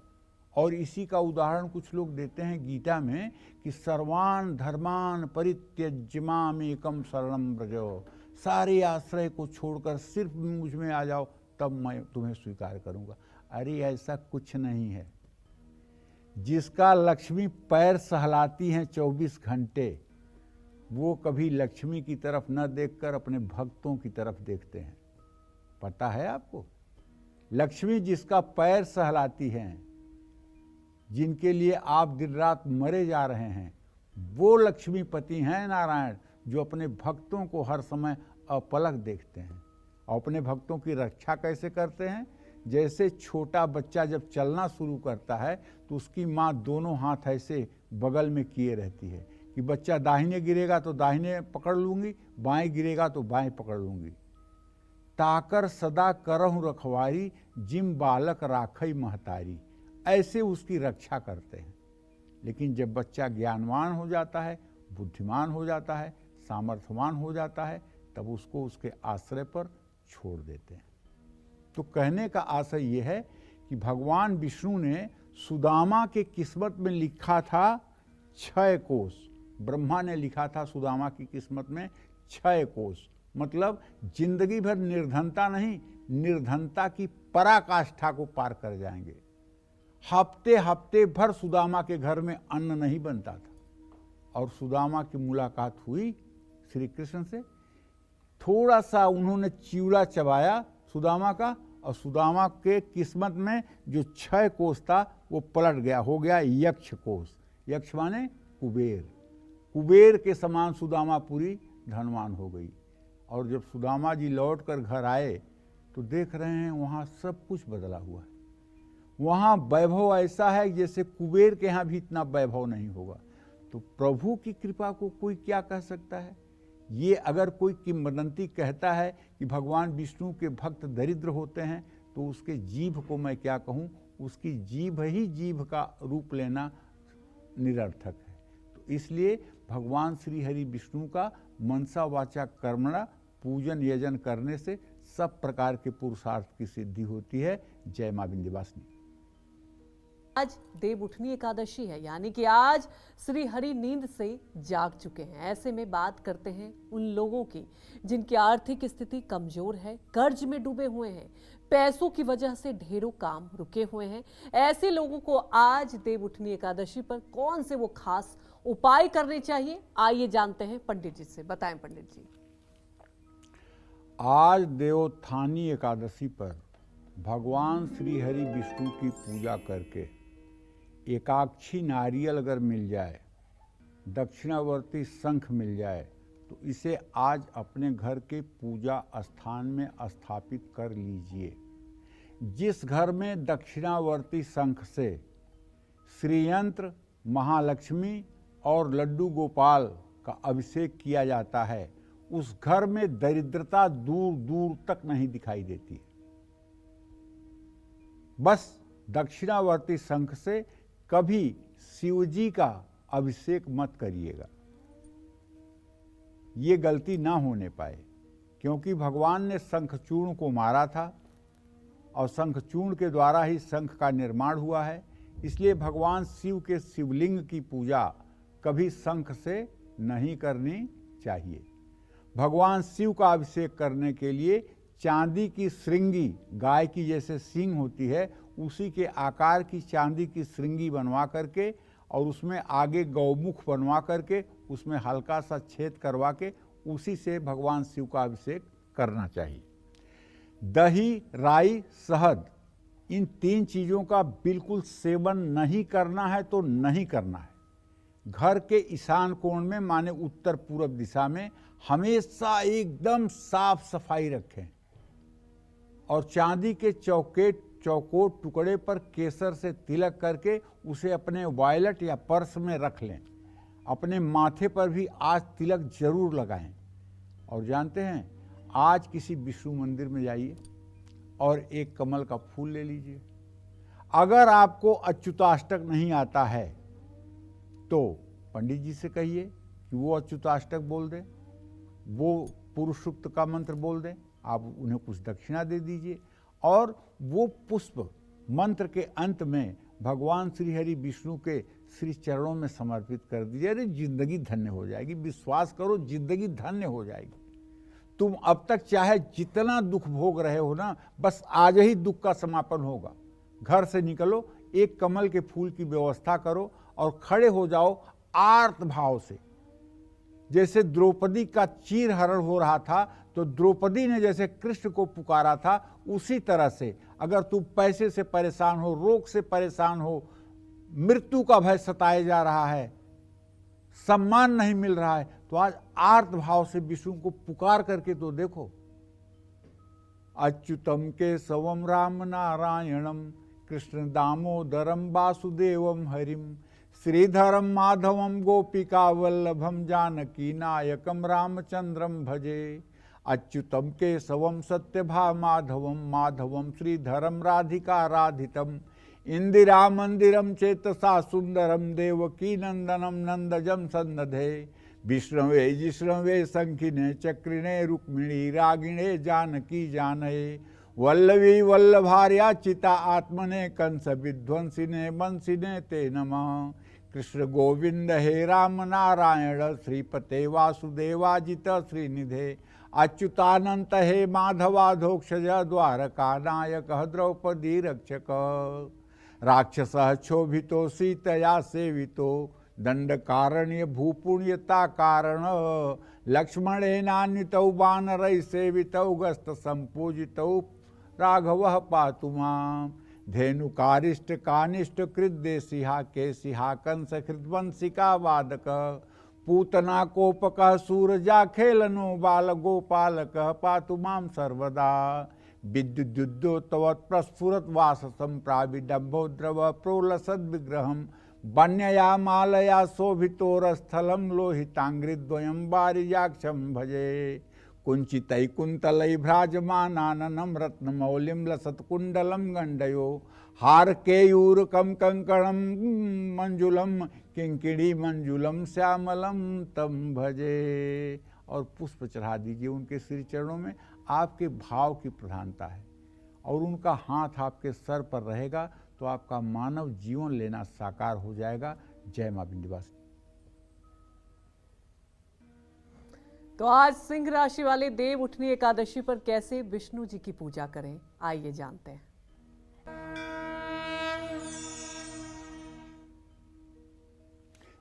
और इसी का उदाहरण कुछ लोग देते हैं गीता में कि सर्वान धर्मान परित्यज्य मामेकम शरणम व्रजो, सारे आश्रय को छोड़कर सिर्फ मुझ में आ जाओ, तब मैं तुम्हें स्वीकार करूंगा। अरे ऐसा कुछ नहीं है। जिसका लक्ष्मी पैर सहलाती हैं 24 घंटे, वो कभी लक्ष्मी की तरफ न देखकर अपने भक्तों की तरफ देखते हैं। पता है आपको? लक्ष्मी जिसका पैर सहलाती हैं, जिनके लिए आप दिन रात मरे जा रहे हैं, वो लक्ष्मीपति हैं नारायण, जो अपने भक्तों को हर समय अपलक देखते हैं। और अपने भक्तों की रक्षा कैसे करते हैं? जैसे छोटा बच्चा जब चलना शुरू करता है तो उसकी माँ दोनों हाथ ऐसे बगल में किए रहती है कि बच्चा दाहिने गिरेगा तो दाहिने पकड़ लूंगी, बाएं गिरेगा तो बाएं पकड़ लूंगी। ताकर सदा करहु रखवारी, जिम बालक राखई महतारी। ऐसे उसकी रक्षा करते हैं। लेकिन जब बच्चा ज्ञानवान हो जाता है, बुद्धिमान हो जाता है, सामर्थ्यवान हो जाता है, तब उसको उसके आश्रय पर छोड़ देते हैं। तो कहने का आशय यह है कि भगवान विष्णु ने सुदामा के किस्मत में लिखा था 6 कोस। ब्रह्मा ने लिखा था सुदामा की किस्मत में 6 कोस, मतलब जिंदगी भर निर्धनता नहीं, निर्धनता की पराकाष्ठा को पार कर जाएंगे। हफ्ते हफ्ते भर सुदामा के घर में अन्न नहीं बनता था, और सुदामा की मुलाकात हुई श्री कृष्ण से। थोड़ा सा उन्होंने चिवड़ा चबाया सुदामा का, और सुदामा के किस्मत में जो 6 कोस था वो पलट गया, हो गया यक्ष कोस। यक्ष माने कुबेर। कुबेर के समान सुदामापुरी धनवान हो गई। और जब सुदामा जी लौट कर घर आए तो देख रहे हैं वहाँ सब कुछ बदला हुआ है। वहाँ वैभव ऐसा है जैसे कुबेर के यहाँ भी इतना वैभव नहीं होगा। तो प्रभु की कृपा को कोई क्या कह सकता है? ये अगर कोई किंवदंती कहता है कि भगवान विष्णु के भक्त दरिद्र होते हैं, तो उसके जीभ को मैं क्या कहूँ? उसकी जीभ ही जीभ का रूप लेना निरर्थक है। तो इसलिए भगवान श्री हरि विष्णु का मनसा वाचा कर्मणा पूजन यजन करने से सब प्रकार के पुरुषार्थ की सिद्धि होती है। जय मां विंध्यवासिनी। आज देव उठनी एकादशी है, यानी कि आज श्री हरि नींद से जाग चुके हैं। ऐसे में बात करते हैं उन लोगों की जिनकी आर्थिक स्थिति कमजोर है, कर्ज में डूबे हुए हैं, पैसों की वजह से ढेरों काम रुके हुए हैं। ऐसे लोगों को आज देव उठनी एकादशी पर कौन से वो खास उपाय करने चाहिए, आइए जानते हैं पंडित जी से। बताएं पंडित जी। आज देवोत्थानी एकादशी पर भगवान श्री हरि विष्णु की पूजा करके एकाक्षी नारियल अगर मिल जाए, दक्षिणावर्ती शंख मिल जाए, तो इसे आज अपने घर के पूजा स्थान में स्थापित कर लीजिए। जिस घर में दक्षिणावर्ती शंख से श्रीयंत्र, महालक्ष्मी और लड्डू गोपाल का अभिषेक किया जाता है, उस घर में दरिद्रता दूर दूर तक नहीं दिखाई देती। बस दक्षिणावर्ती शंख से कभी शिवजी का अभिषेक मत करिएगा। ये गलती ना होने पाए, क्योंकि भगवान ने शंखचूर्ण को मारा था और शंखचूर्ण के द्वारा ही शंख का निर्माण हुआ है। इसलिए भगवान शिव के शिवलिंग की पूजा कभी शंख से नहीं करनी चाहिए। भगवान शिव का अभिषेक करने के लिए चांदी की श्रृंगी, गाय की जैसे सींग होती है उसी के आकार की चांदी की श्रृंगी बनवा करके और उसमें आगे गौमुख बनवा करके उसमें हल्का सा छेद करवा के उसी से भगवान शिव का अभिषेक करना चाहिए। दही, राई, शहद, इन 3 चीज़ों का बिल्कुल सेवन नहीं करना है तो नहीं करना है। घर के ईशान कोण में माने उत्तर पूर्व दिशा में हमेशा एकदम साफ सफाई रखें और चांदी के चौकोट टुकड़े पर केसर से तिलक करके उसे अपने वॉलेट या पर्स में रख लें। अपने माथे पर भी आज तिलक जरूर लगाएं। और जानते हैं, आज किसी विष्णु मंदिर में जाइए और एक कमल का फूल ले लीजिए। अगर आपको अच्युताष्टक नहीं आता है तो पंडित जी से कहिए कि वो अच्युताष्टक बोल दें, वो पुरुष सूक्त का मंत्र बोल दें, आप उन्हें कुछ दक्षिणा दे दीजिए और वो पुष्प मंत्र के अंत में भगवान श्री हरि विष्णु के श्री चरणों में समर्पित कर दीजिए। अरे जिंदगी धन्य हो जाएगी, विश्वास करो जिंदगी धन्य हो जाएगी। तुम अब तक चाहे जितना दुख भोग रहे हो ना, बस आज ही दुख का समापन होगा। घर से निकलो, एक कमल के फूल की व्यवस्था करो और खड़े हो जाओ आर्त भाव से। जैसे द्रौपदी का चीरहरण हो रहा था तो द्रौपदी ने जैसे कृष्ण को पुकारा था, उसी तरह से अगर तुम पैसे से परेशान हो, रोग से परेशान हो, मृत्यु का भय सताए जा रहा है, सम्मान नहीं मिल रहा है, तो आज आर्त भाव से विष्णु को पुकार करके तो देखो। अच्युतम केशवम राम नारायणम कृष्ण दामोदरम वासुदेवम हरिम श्रीधरम माधवम गोपिका वल्लभम जानकी नायकम रामचंद्रम भजे। अच्युतम केशवम सत्यभा माधवम माधवम श्रीधरम राधिका राधितम इंदिरा मंदिरम चेतसा सुंदरम देवकी नंदनम नंदजम सन्नधे। विष्णवे जिष्णवे शंखिने चक्रिणे रुक्मिणी रागिणे जानकी जानये। वल्लवी वल्लभार्या चिता आत्मने कंस विध्वंसिने बंसिने ते नमः। कृष्ण गोविंद हे राम नारायण श्रीपते वासुदेवाजित श्रीनिधे। अच्युतानंत हे माधवाधोक्षज द्वारका नायक द्रौपदी रक्षक। राक्षस क्षोभितो सीतया सेवितो दंडकारण्य भूपुण्यता कारण। लक्ष्मणेनान्वितौ वानरैः सेवितौ गस्त संपूजितौ राघवः पातु माम्। धेनुकारिष्ट कानिष्ट कृद्देशिहा केशिहा कंस कृद्वंशिका वादक। पूतना कोपकः सूरजा खेलनो बाल गोपालकः पातु मां सर्वदा। विद्युद्युद्धोत्तवत् प्रस्फुरत् वाससं प्राविडम्भोद्रव प्रोलसद् विग्रहम्। वन्यया मालया शोभितोरस्थलं लोहितांग्रिद्वयं वारिजाक्षं भजे। कुञ्चितैकुन्तलैर्भ्राजमानाननं रत्नमौलिं लसत्कुण्डलं गण्डयो। हारकेयूरकं कंकणं मंजुलम किंकिणी मंजुलम श्यामलम तम भजे। और पुष्प चढ़ा दीजिए उनके श्री चरणों में। आपके भाव की प्रधानता है और उनका हाथ आपके सर पर रहेगा तो आपका मानव जीवन लेना साकार हो जाएगा। जय मां विंध्यवासिनी। तो आज सिंह राशि वाले देव उठनी एकादशी पर कैसे विष्णु जी की पूजा करें, आइए जानते हैं।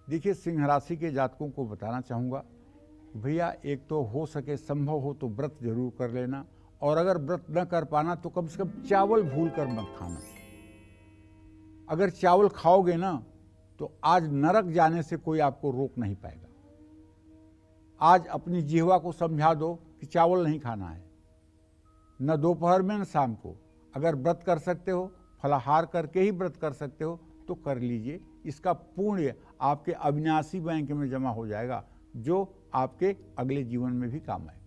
देखिए, सिंह राशि के जातकों को बताना चाहूँगा, भैया एक तो हो सके संभव हो तो व्रत जरूर कर लेना, और अगर व्रत न कर पाना तो कम से कम चावल भूल कर मत खाना। अगर चावल खाओगे ना तो आज नरक जाने से कोई आपको रोक नहीं पाएगा। आज अपनी जिह्वा को समझा दो कि चावल नहीं खाना है, न दोपहर में न शाम को। अगर व्रत कर सकते हो, फलाहार करके ही व्रत कर सकते हो तो कर लीजिए। इसका पुण्य आपके अविनाशी बैंक में जमा हो जाएगा, जो आपके अगले जीवन में भी काम आए।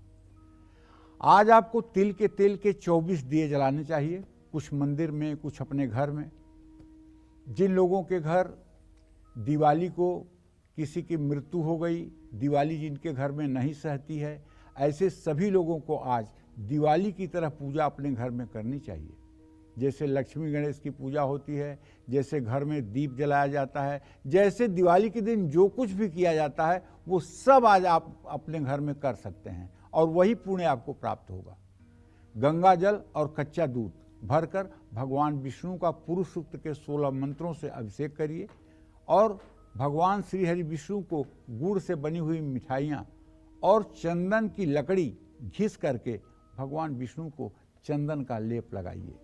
आज आपको तिल के तेल के 24 दिए जलाने चाहिए, कुछ मंदिर में, कुछ अपने घर में। जिन लोगों के घर दिवाली को किसी की मृत्यु हो गई दिवाली जिनके घर में नहीं सहती है, ऐसे सभी लोगों को आज दिवाली की तरह पूजा अपने घर में करनी चाहिए। जैसे लक्ष्मी गणेश की पूजा होती है, जैसे घर में दीप जलाया जाता है, जैसे दिवाली के दिन जो कुछ भी किया जाता है वो सब आज आप अपने घर में कर सकते हैं और वही पुण्य आपको प्राप्त होगा। गंगा जल और कच्चा दूध भरकर भगवान विष्णु का पुरुष सूक्त के 16 मंत्रों से अभिषेक करिए और भगवान श्री हरि विष्णु को गुड़ से बनी हुई मिठाइयाँ और चंदन की लकड़ी घिस करके भगवान विष्णु को चंदन का लेप लगाइए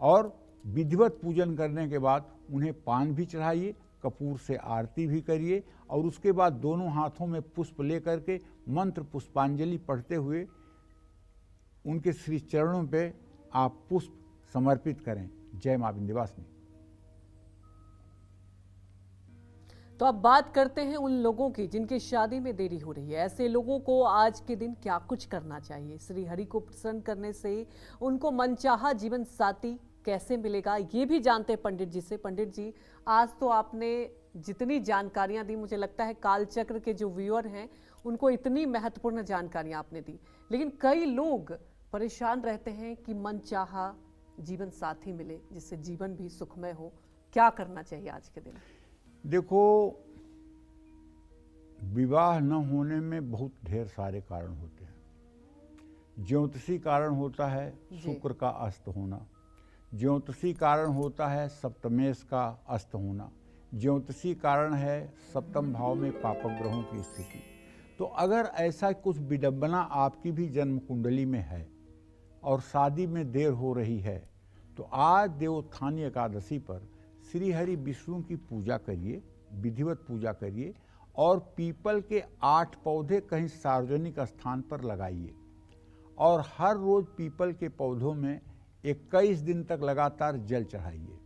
और विधिवत पूजन करने के बाद उन्हें पान भी चढ़ाइए, कपूर से आरती भी करिए और उसके बाद दोनों हाथों में पुष्प लेकर के मंत्र पुष्पांजलि पढ़ते हुए उनके श्री चरणों पे आप पुष्प समर्पित करें। जय मां विंध्यवासिनी। तो अब बात करते हैं उन लोगों की जिनकी शादी में देरी हो रही है। ऐसे लोगों को आज के दिन क्या कुछ करना चाहिए? श्री हरि को प्रसन्न करने से उनको मनचाहा जीवन साथी कैसे मिलेगा, ये भी जानते हैं पंडित जी से। पंडित जी, आज तो आपने जितनी जानकारियां दी, मुझे लगता है कालचक्र के जो व्यूअर हैं उनको इतनी महत्वपूर्ण जानकारियां आपने दी, लेकिन कई लोग परेशान रहते हैं कि मनचाहा जीवन साथी मिले जिससे जीवन भी सुखमय हो। क्या करना चाहिए आज के दिन? देखो, विवाह न होने में बहुत ढेर सारे कारण होते हैं। ज्योतिषी कारण होता है शुक्र का अस्त होना, ज्योतिषी कारण होता है सप्तमेश का अस्त होना, ज्योतिषी कारण है सप्तम भाव में पापक ग्रहों की स्थिति। तो अगर ऐसा कुछ विडंबना आपकी भी जन्म कुंडली में है और शादी में देर हो रही है, तो आज देवोत्थानी एकादशी पर श्री हरि विष्णु की पूजा करिए, विधिवत पूजा करिए और पीपल के 8 पौधे कहीं सार्वजनिक स्थान पर लगाइए और हर रोज पीपल के पौधों में 21 दिन तक लगातार जल चढ़ाइए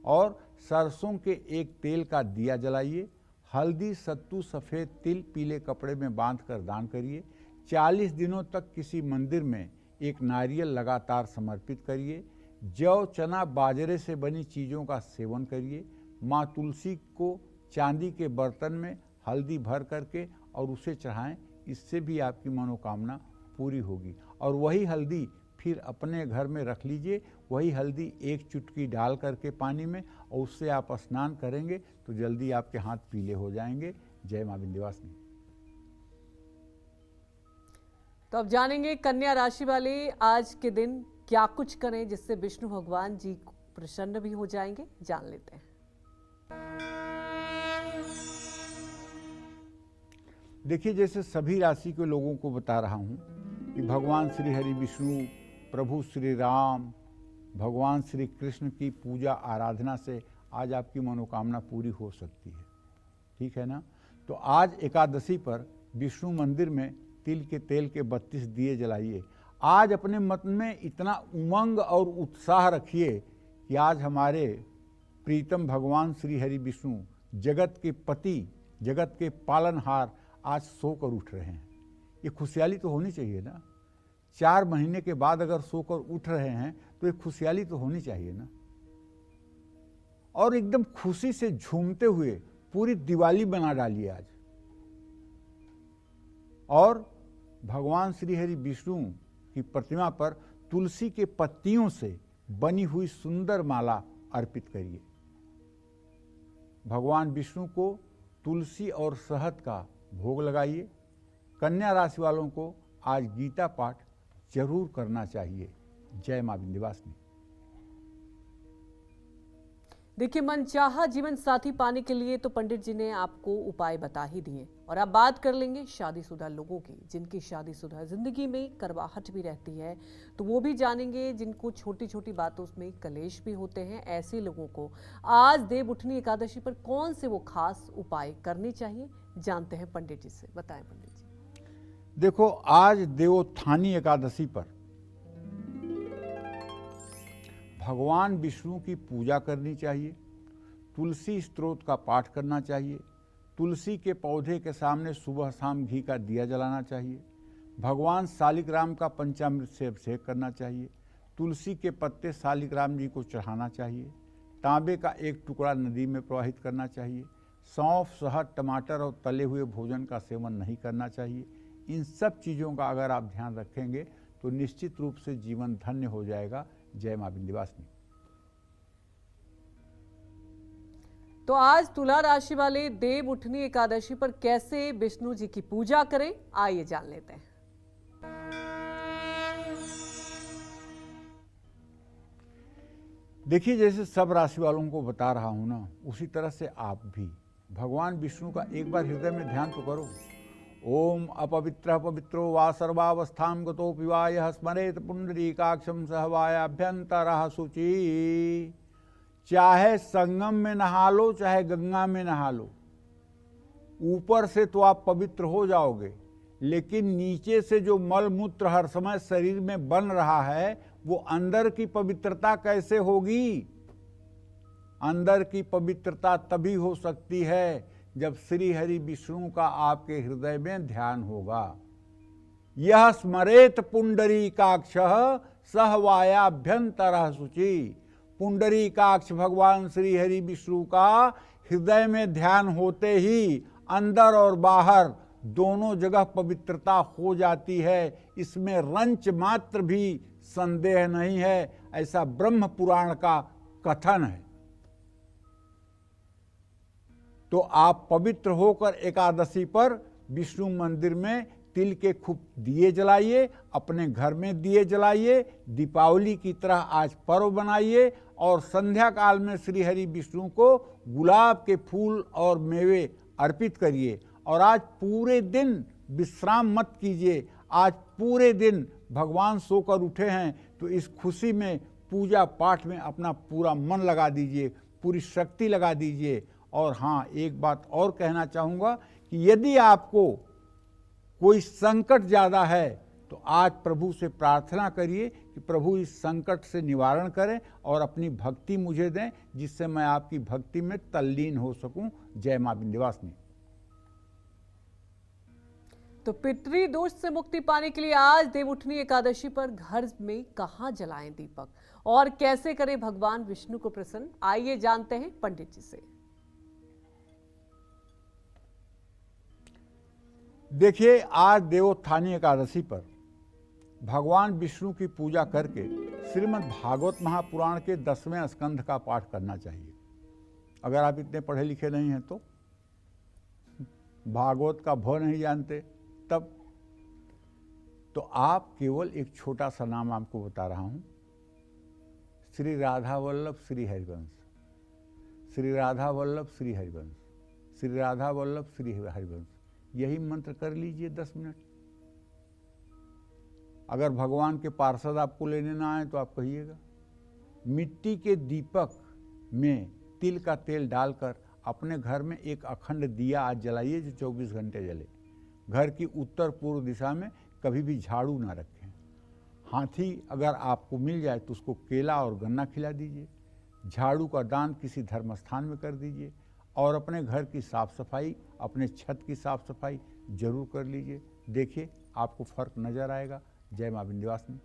और सरसों के एक तेल का दिया जलाइए। हल्दी, सत्तू, सफ़ेद तिल पीले कपड़े में बांध कर दान करिए। 40 दिनों तक किसी मंदिर में एक नारियल लगातार समर्पित करिए। जौ, चना, बाजरे से बनी चीज़ों का सेवन करिए। माँ तुलसी को चांदी के बर्तन में हल्दी भर करके और उसे चढ़ाएं, इससे भी आपकी मनोकामना पूरी होगी। और वही हल्दी फिर अपने घर में रख लीजिए, वही हल्दी 1 चुटकी डाल करके पानी में और उससे आप स्नान करेंगे तो जल्दी आपके हाथ पीले हो जाएंगे। जय मां विंध्यवासिनी। तो अब जानेंगे कन्या राशि वाले आज के दिन क्या कुछ करें जिससे विष्णु भगवान जी प्रसन्न भी हो जाएंगे। जान लेते हैं। देखिए, जैसे सभी राशि के लोगों को बता रहा हूं कि भगवान श्री हरि विष्णु, प्रभु श्री राम, भगवान श्री कृष्ण की पूजा आराधना से आज आपकी मनोकामना पूरी हो सकती है। ठीक है ना? तो आज एकादशी पर विष्णु मंदिर में तिल के तेल के 32 दिए जलाइए। आज अपने मन में इतना उमंग और उत्साह रखिए कि आज हमारे प्रीतम भगवान श्री हरि विष्णु, जगत के पति, जगत के पालनहार आज सोकर उठ रहे हैं। ये खुशहाली तो होनी चाहिए ना। 4 महीने के बाद अगर सोकर उठ रहे हैं तो ये खुशहाली तो होनी चाहिए ना। और एकदम खुशी से झूमते हुए पूरी दिवाली बना डालिए आज। और भगवान श्री हरि विष्णु की प्रतिमा पर तुलसी के पत्तियों से बनी हुई सुंदर माला अर्पित करिए। भगवान विष्णु को तुलसी और शहद का भोग लगाइए। कन्या राशि वालों को आज गीता पाठ जरूर करना चाहिए। जय मां विंध्यवासिनी। देखिए, मनचाहा जीवन साथी पाने के लिए तो पंडित जी ने आपको उपाय बता ही दिए। और अब बात कर लेंगे शादीशुदा लोगों की, जिनकी शादीशुदा जिंदगी में करवाहट भी रहती है, तो वो भी जानेंगे। जिनको छोटी छोटी बातों में कलेश भी होते हैं, ऐसे लोगों को आज देव उठनी एकादशी पर कौन से वो खास उपाय करने चाहिए, जानते हैं पंडित जी से। बताएं पंडित जी। देखो, आज देवोत्थानी एकादशी पर भगवान विष्णु की पूजा करनी चाहिए। तुलसी स्तोत्र का पाठ करना चाहिए। तुलसी के पौधे के सामने सुबह शाम घी का दिया जलाना चाहिए। भगवान शालिग्राम का पंचामृत से अभिषेक करना चाहिए। तुलसी के पत्ते शालिग्राम जी को चढ़ाना चाहिए। तांबे का एक टुकड़ा नदी में प्रवाहित करना चाहिए। सौंफ, शहद, टमाटर और तले हुए भोजन का सेवन नहीं करना चाहिए। इन सब चीज़ों का अगर आप ध्यान रखेंगे तो निश्चित रूप से जीवन धन्य हो जाएगा। जय मां विंध्यवासिनी। तो आज तुला राशि वाले देव उठनी एकादशी पर कैसे विष्णु जी की पूजा करें, आइए जान लेते हैं। देखिए, जैसे सब राशि वालों को बता रहा हूं ना, उसी तरह से आप भी भगवान विष्णु का एक बार हृदय में ध्यान तो करो। ओम अपवित्र पवित्रो वा सर्वावस्थां गतोऽपि वा यः स्मरेत पुंडरीकाक्षं सह वायाभ्यंतरः शुचि। चाहे संगम में नहा लो, चाहे गंगा में नहा लो, ऊपर से तो आप पवित्र हो जाओगे, लेकिन नीचे से जो मल मूत्र हर समय शरीर में बन रहा है, वो अंदर की पवित्रता कैसे होगी? अंदर की पवित्रता तभी हो सकती है जब श्री हरि विष्णु का आपके हृदय में ध्यान होगा। यह स्मरेत पुंडरीकाक्षः सह वायाभ्यंतरः शुचि। पुंडरीकाक्ष भगवान श्री हरि विष्णु का हृदय में ध्यान होते ही अंदर और बाहर दोनों जगह पवित्रता हो जाती है। इसमें रंच मात्र भी संदेह नहीं है, ऐसा ब्रह्म पुराण का कथन है। तो आप पवित्र होकर एकादशी पर विष्णु मंदिर में तिल के खूब दिए जलाइए, अपने घर में दिए जलाइए, दीपावली की तरह आज पर्व बनाइए और संध्या काल में श्री हरि विष्णु को गुलाब के फूल और मेवे अर्पित करिए। और आज पूरे दिन विश्राम मत कीजिए। आज पूरे दिन भगवान सोकर उठे हैं तो इस खुशी में पूजा पाठ में अपना पूरा मन लगा दीजिए, पूरी शक्ति लगा दीजिए। और हाँ, एक बात और कहना चाहूँगा कि यदि आपको कोई संकट ज़्यादा है तो आज प्रभु से प्रार्थना करिए कि प्रभु इस संकट से निवारण करें और अपनी भक्ति मुझे दें, जिससे मैं आपकी भक्ति में तल्लीन हो सकूं। जय मां विंध्यवासिनी। तो पितृ दोष से मुक्ति पाने के लिए आज देवउठनी एकादशी पर घर में कहां जलाएं दीपक और कैसे करें भगवान विष्णु को प्रसन्न, आइए जानते हैं पंडित जी से। देखिए, आज देवोत्थानी एकादशी पर भगवान विष्णु की पूजा करके श्रीमद् भागवत महापुराण के 10वें स्कंध का पाठ करना चाहिए। अगर आप इतने पढ़े लिखे नहीं हैं तो भागवत का भ नहीं जानते तब तो आप केवल एक छोटा सा नाम आपको बता रहा हूं, श्री राधा वल्लभ श्री हरिवंश, श्री राधा वल्लभ श्री हरिवंश, श्री राधा वल्लभ श्री हरिवंश। यही मंत्र कर लीजिए 10 मिनट। अगर भगवान के पार्षद आपको लेने ना आए तो आप कहिएगा। मिट्टी के दीपक में तिल का तेल डालकर अपने घर में एक अखंड दिया आज जलाइए जो 24 घंटे जले। घर की उत्तर पूर्व दिशा में कभी भी झाड़ू ना रखें। हाथी अगर आपको मिल जाए तो उसको केला और गन्ना खिला दीजिए। झाड़ू का दान किसी धर्म स्थान में कर दीजिए और अपने घर की साफ सफाई, अपने छत की साफ सफाई जरूर कर लीजिए। देखिए, आपको फर्क नजर आएगा। जय मां विंध्यवासिनी।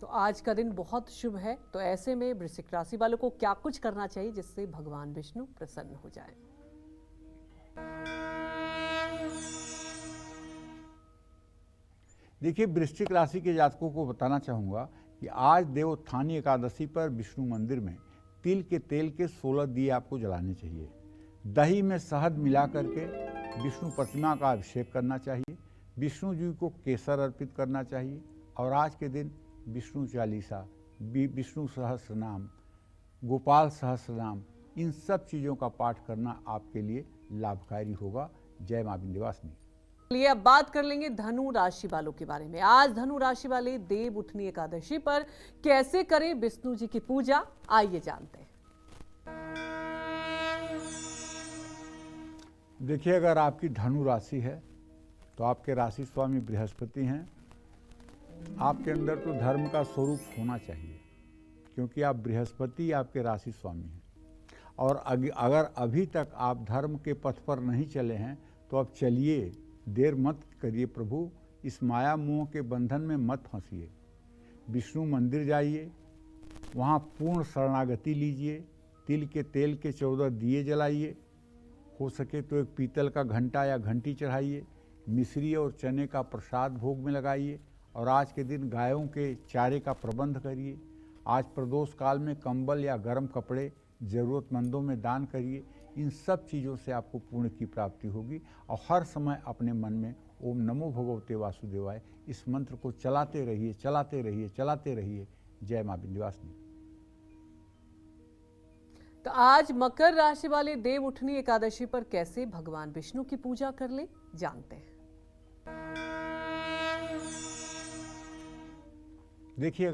तो आज का दिन बहुत शुभ है, तो ऐसे में वृश्चिक राशि वालों को क्या कुछ करना चाहिए जिससे भगवान विष्णु प्रसन्न हो जाए? देखिए, वृश्चिक राशि के जातकों को बताना चाहूँगा कि आज देवोत्थानी एकादशी पर विष्णु मंदिर में तिल के तेल के 16 दिए आपको जलाने चाहिए। दही में शहद मिला करके विष्णु प्रतिमा का अभिषेक करना चाहिए। विष्णु जी को केसर अर्पित करना चाहिए और आज के दिन विष्णु चालीसा, विष्णु सहस्रनाम, गोपाल सहस्रनाम, इन सब चीज़ों का पाठ करना आपके लिए लाभकारी होगा। जय मां विंध्यवासिनी। चलिए अब बात कर लेंगे धनु राशि वालों के बारे में। आज धनु राशि वाले देव उठनी एकादशी पर कैसे करें विष्णु जी की पूजा, आइए जानते हैं। देखिए, अगर आपकी धनु राशि है तो आपके राशि स्वामी बृहस्पति हैं। आपके अंदर तो धर्म का स्वरूप होना चाहिए क्योंकि आप बृहस्पति आपके राशि स्वामी हैं। और अगर अभी तक आप धर्म के पथ पर नहीं चले हैं तो अब चलिए, देर मत करिए। प्रभु इस माया मोह के बंधन में मत फंसिए। विष्णु मंदिर जाइए, वहाँ पूर्ण शरणागति लीजिए, तिल के तेल के 14 दिए जलाइए। हो सके तो एक पीतल का घंटा या घंटी चढ़ाइए। मिश्री और चने का प्रसाद भोग में लगाइए और आज के दिन गायों के चारे का प्रबंध करिए। आज प्रदोष काल में कंबल या गर्म कपड़े ज़रूरतमंदों में दान करिए। इन सब चीज़ों से आपको पुण्य की प्राप्ति होगी और हर समय अपने मन में ओम नमो भगवते वासुदेवाय इस मंत्र को चलाते रहिए, चलाते रहिए, चलाते रहिए। जय मां विंध्यवासिनी। तो आज मकर राशि वाले देव उठनी एकादशी पर कैसे भगवान विष्णु की पूजा कर ले, जानते हैं। देखिए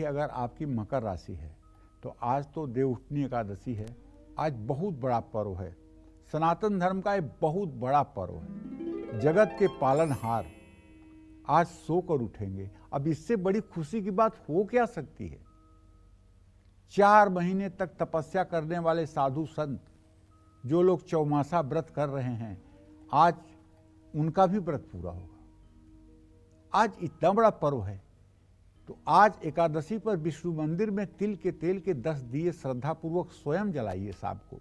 अगर आपकी मकर राशि है तो आज तो देव उठनी एकादशी है। आज बहुत बड़ा पर्व है, सनातन धर्म का एक बहुत बड़ा पर्व है। जगत के पालनहार आज सोकर उठेंगे। अब इससे बड़ी खुशी की बात हो क्या सकती है। 4 महीने तक तपस्या करने वाले साधु संत, जो लोग चौमासा व्रत कर रहे हैं, आज उनका भी व्रत पूरा होगा। आज इतना बड़ा पर्व है तो आज एकादशी पर विष्णु मंदिर में तिल के तेल के 10 दिए श्रद्धापूर्वक स्वयं जलाइए शाम को।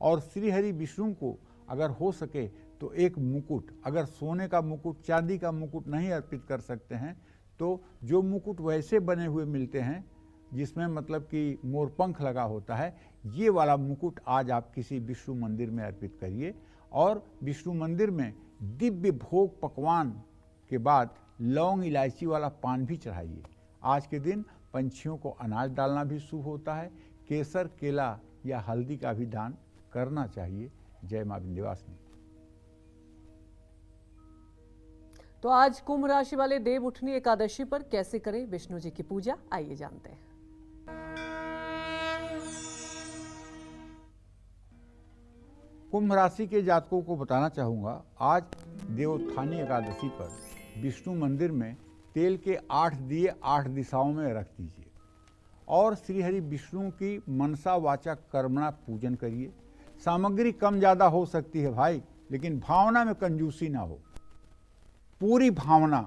और श्री हरि विष्णु को अगर हो सके तो एक मुकुट, अगर सोने का मुकुट, चांदी का मुकुट नहीं अर्पित कर सकते हैं तो जो मुकुट वैसे बने हुए मिलते हैं जिसमें मतलब कि मोरपंख लगा होता है, ये वाला मुकुट आज आप किसी विष्णु मंदिर में अर्पित करिए। और विष्णु मंदिर में दिव्य भोग पकवान के बाद लौंग इलायची वाला पान भी चढ़ाइए। आज के दिन पंछियों को अनाज डालना भी शुभ होता है। केसर, केला या हल्दी का भी दान करना चाहिए। जय मां विंध्यवासिनी। तो आज कुंभ राशि वाले देव उठनी एकादशी पर कैसे करें विष्णु जी की पूजा, आइए जानते हैं। कुंभ राशि के जातकों को बताना चाहूँगा, आज देवोत्थानी एकादशी पर विष्णु मंदिर में तेल के 8 दिए 8 दिशाओं में रख दीजिए और श्री हरि विष्णु की मनसा वाचा कर्मणा पूजन करिए। सामग्री कम ज़्यादा हो सकती है भाई, लेकिन भावना में कंजूसी ना हो। पूरी भावना,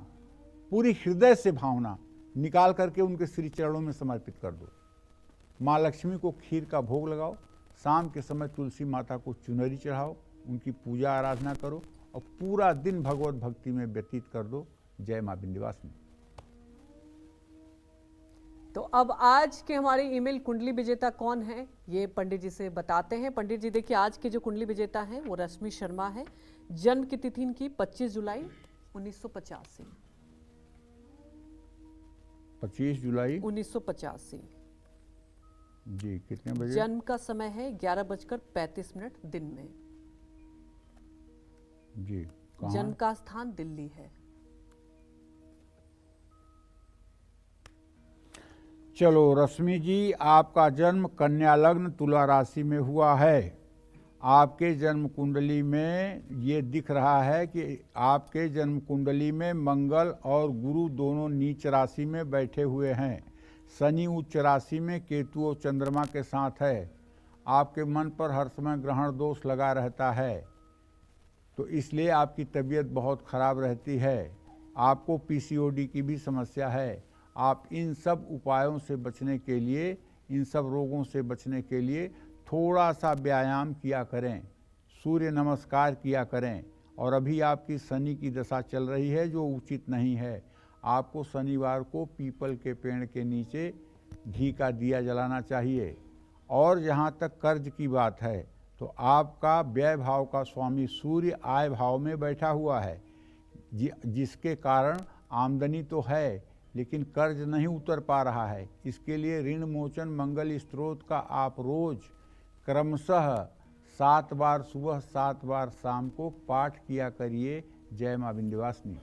पूरी हृदय से भावना निकाल करके उनके श्री चरणों में समर्पित कर दो। माँ लक्ष्मी को खीर का भोग लगाओ। शाम के समय तुलसी माता को चुनरी चढ़ाओ, उनकी पूजा आराधना करो और पूरा दिन भगवत भक्ति में व्यतीत कर दो। जय मां विंध्यवासिनी। तो अब आज के हमारे ईमेल कुंडली विजेता कौन है, ये पंडित जी से बताते हैं। पंडित जी देखिए, आज के जो कुंडली विजेता हैं वो रश्मि शर्मा है। जन्म की तिथि इनकी 25 जुलाई 1985। 25 जुलाई 1985 जी। कितने बजे? जन्म का समय है 11:35 दिन में जी। कहाँ? जन्म का स्थान दिल्ली है। चलो रश्मि जी, आपका जन्म कन्या लग्न तुला राशि में हुआ है। आपके जन्म कुंडली में ये दिख रहा है कि आपके जन्म कुंडली में मंगल और गुरु दोनों नीच राशि में बैठे हुए हैं। शनि उच्च राशि में केतु और चंद्रमा के साथ है। आपके मन पर हर समय ग्रहण दोष लगा रहता है, तो इसलिए आपकी तबीयत बहुत खराब रहती है। आपको पीसीओडी की भी समस्या है। आप इन सब उपायों से बचने के लिए, इन सब रोगों से बचने के लिए थोड़ा सा व्यायाम किया करें, सूर्य नमस्कार किया करें। और अभी आपकी शनि की दशा चल रही है जो उचित नहीं है। आपको शनिवार को पीपल के पेड़ के नीचे घी का दिया जलाना चाहिए। और जहाँ तक कर्ज की बात है तो आपका व्यय भाव का स्वामी सूर्य आय भाव में बैठा हुआ है, जिसके कारण आमदनी तो है लेकिन कर्ज नहीं उतर पा रहा है। इसके लिए ऋण मोचन मंगल स्त्रोत का आप रोज क्रमशः 7 बार सुबह 7 बार शाम को पाठ किया करिए। जय मां विंध्यवासिनी।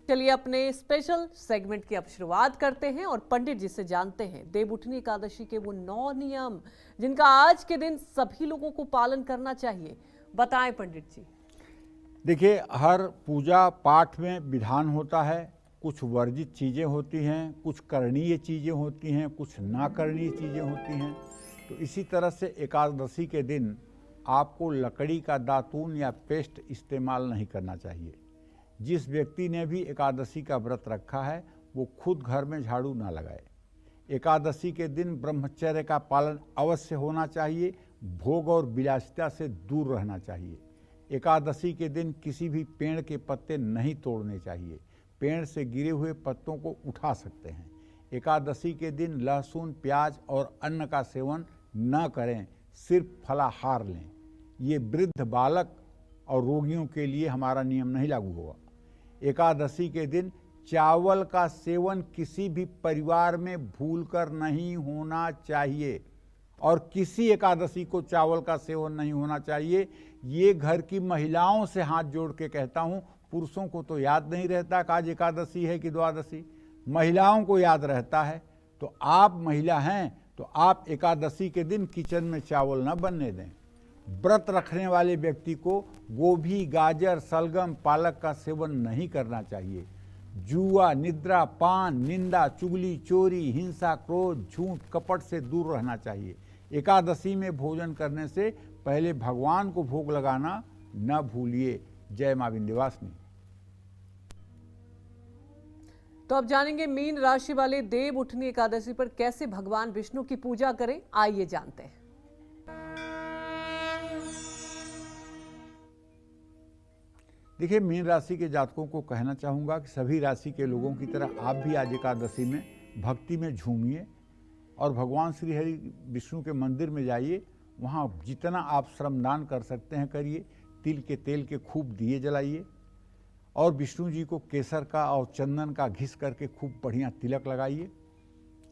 चलिए अपने स्पेशल सेगमेंट की अब शुरुआत करते हैं और पंडित जी से जानते हैं देवउठनी एकादशी के वो 9 नियम जिनका आज के दिन सभी लोगों को पालन करना चाहिए। बताएं पंडित जी। देखिए, हर पूजा पाठ में विधान होता है, कुछ वर्जित चीज़ें होती हैं, कुछ करणीय चीज़ें होती हैं, कुछ ना करणीय चीज़ें होती हैं। तो इसी तरह से एकादशी के दिन आपको लकड़ी का दातून या पेस्ट इस्तेमाल नहीं करना चाहिए। जिस व्यक्ति ने भी एकादशी का व्रत रखा है वो खुद घर में झाड़ू ना लगाए। एकादशी के दिन ब्रह्मचर्य का पालन अवश्य होना चाहिए। भोग और विलासिता से दूर रहना चाहिए। एकादशी के दिन किसी भी पेड़ के पत्ते नहीं तोड़ने चाहिए। पेड़ से गिरे हुए पत्तों को उठा सकते हैं। एकादशी के दिन लहसुन, प्याज और अन्न का सेवन न करें, सिर्फ फलाहार लें। ये वृद्ध, बालक और रोगियों के लिए हमारा नियम नहीं लागू होगा। एकादशी के दिन चावल का सेवन किसी भी परिवार में भूलकर नहीं होना चाहिए और किसी एकादशी को चावल का सेवन नहीं होना चाहिए। ये घर की महिलाओं से हाथ जोड़ के कहता हूँ। पुरुषों को तो याद नहीं रहता कि आज एकादशी है कि द्वादशी, महिलाओं को याद रहता है। तो आप महिला हैं तो आप एकादशी के दिन किचन में चावल न बनने दें। व्रत रखने वाले व्यक्ति को गोभी, गाजर, सलगम, पालक का सेवन नहीं करना चाहिए। जुआ, निद्रा, पान, निंदा, चुगली, चोरी, हिंसा, क्रोध, झूठ, कपट से दूर रहना चाहिए। एकादशी में भोजन करने से पहले भगवान को भोग लगाना न भूलिए। जय मां विंध्यवासिनी। तो अब जानेंगे मीन राशि वाले देव उठनी एकादशी पर कैसे भगवान विष्णु की पूजा करें। आइए जानते हैं। देखिए, मीन राशि के जातकों को कहना चाहूँगा कि सभी राशि के लोगों की तरह आप भी आज एकादशी में भक्ति में झूमिए और भगवान श्री हरि विष्णु के मंदिर में जाइए। वहाँ जितना आप श्रमदान कर सकते हैं करिए। तिल के तेल के खूब दिए जलाइए और विष्णु जी को केसर का और चंदन का घिस करके खूब बढ़िया तिलक लगाइए।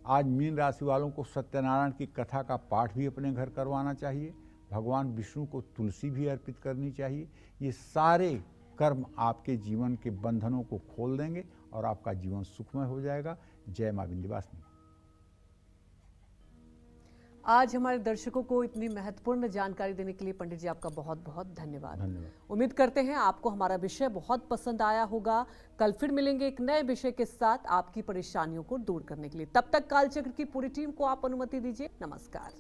आज मीन राशि वालों को सत्यनारायण की कथा का पाठ भी अपने घर करवाना चाहिए। भगवान विष्णु को तुलसी भी अर्पित करनी चाहिए। ये सारे कर्म आपके जीवन के बंधनों को खोल देंगे और आपका जीवन सुखमय हो जाएगा। जय मां विंध्यवासिनी। आज हमारे दर्शकों को इतनी महत्वपूर्ण जानकारी देने के लिए पंडित जी आपका बहुत बहुत धन्यवाद। उम्मीद करते हैं आपको हमारा विषय बहुत पसंद आया होगा। कल फिर मिलेंगे एक नए विषय के साथ आपकी परेशानियों को दूर करने के लिए। तब तक कालचक्र की पूरी टीम को आप अनुमति दीजिए। नमस्कार।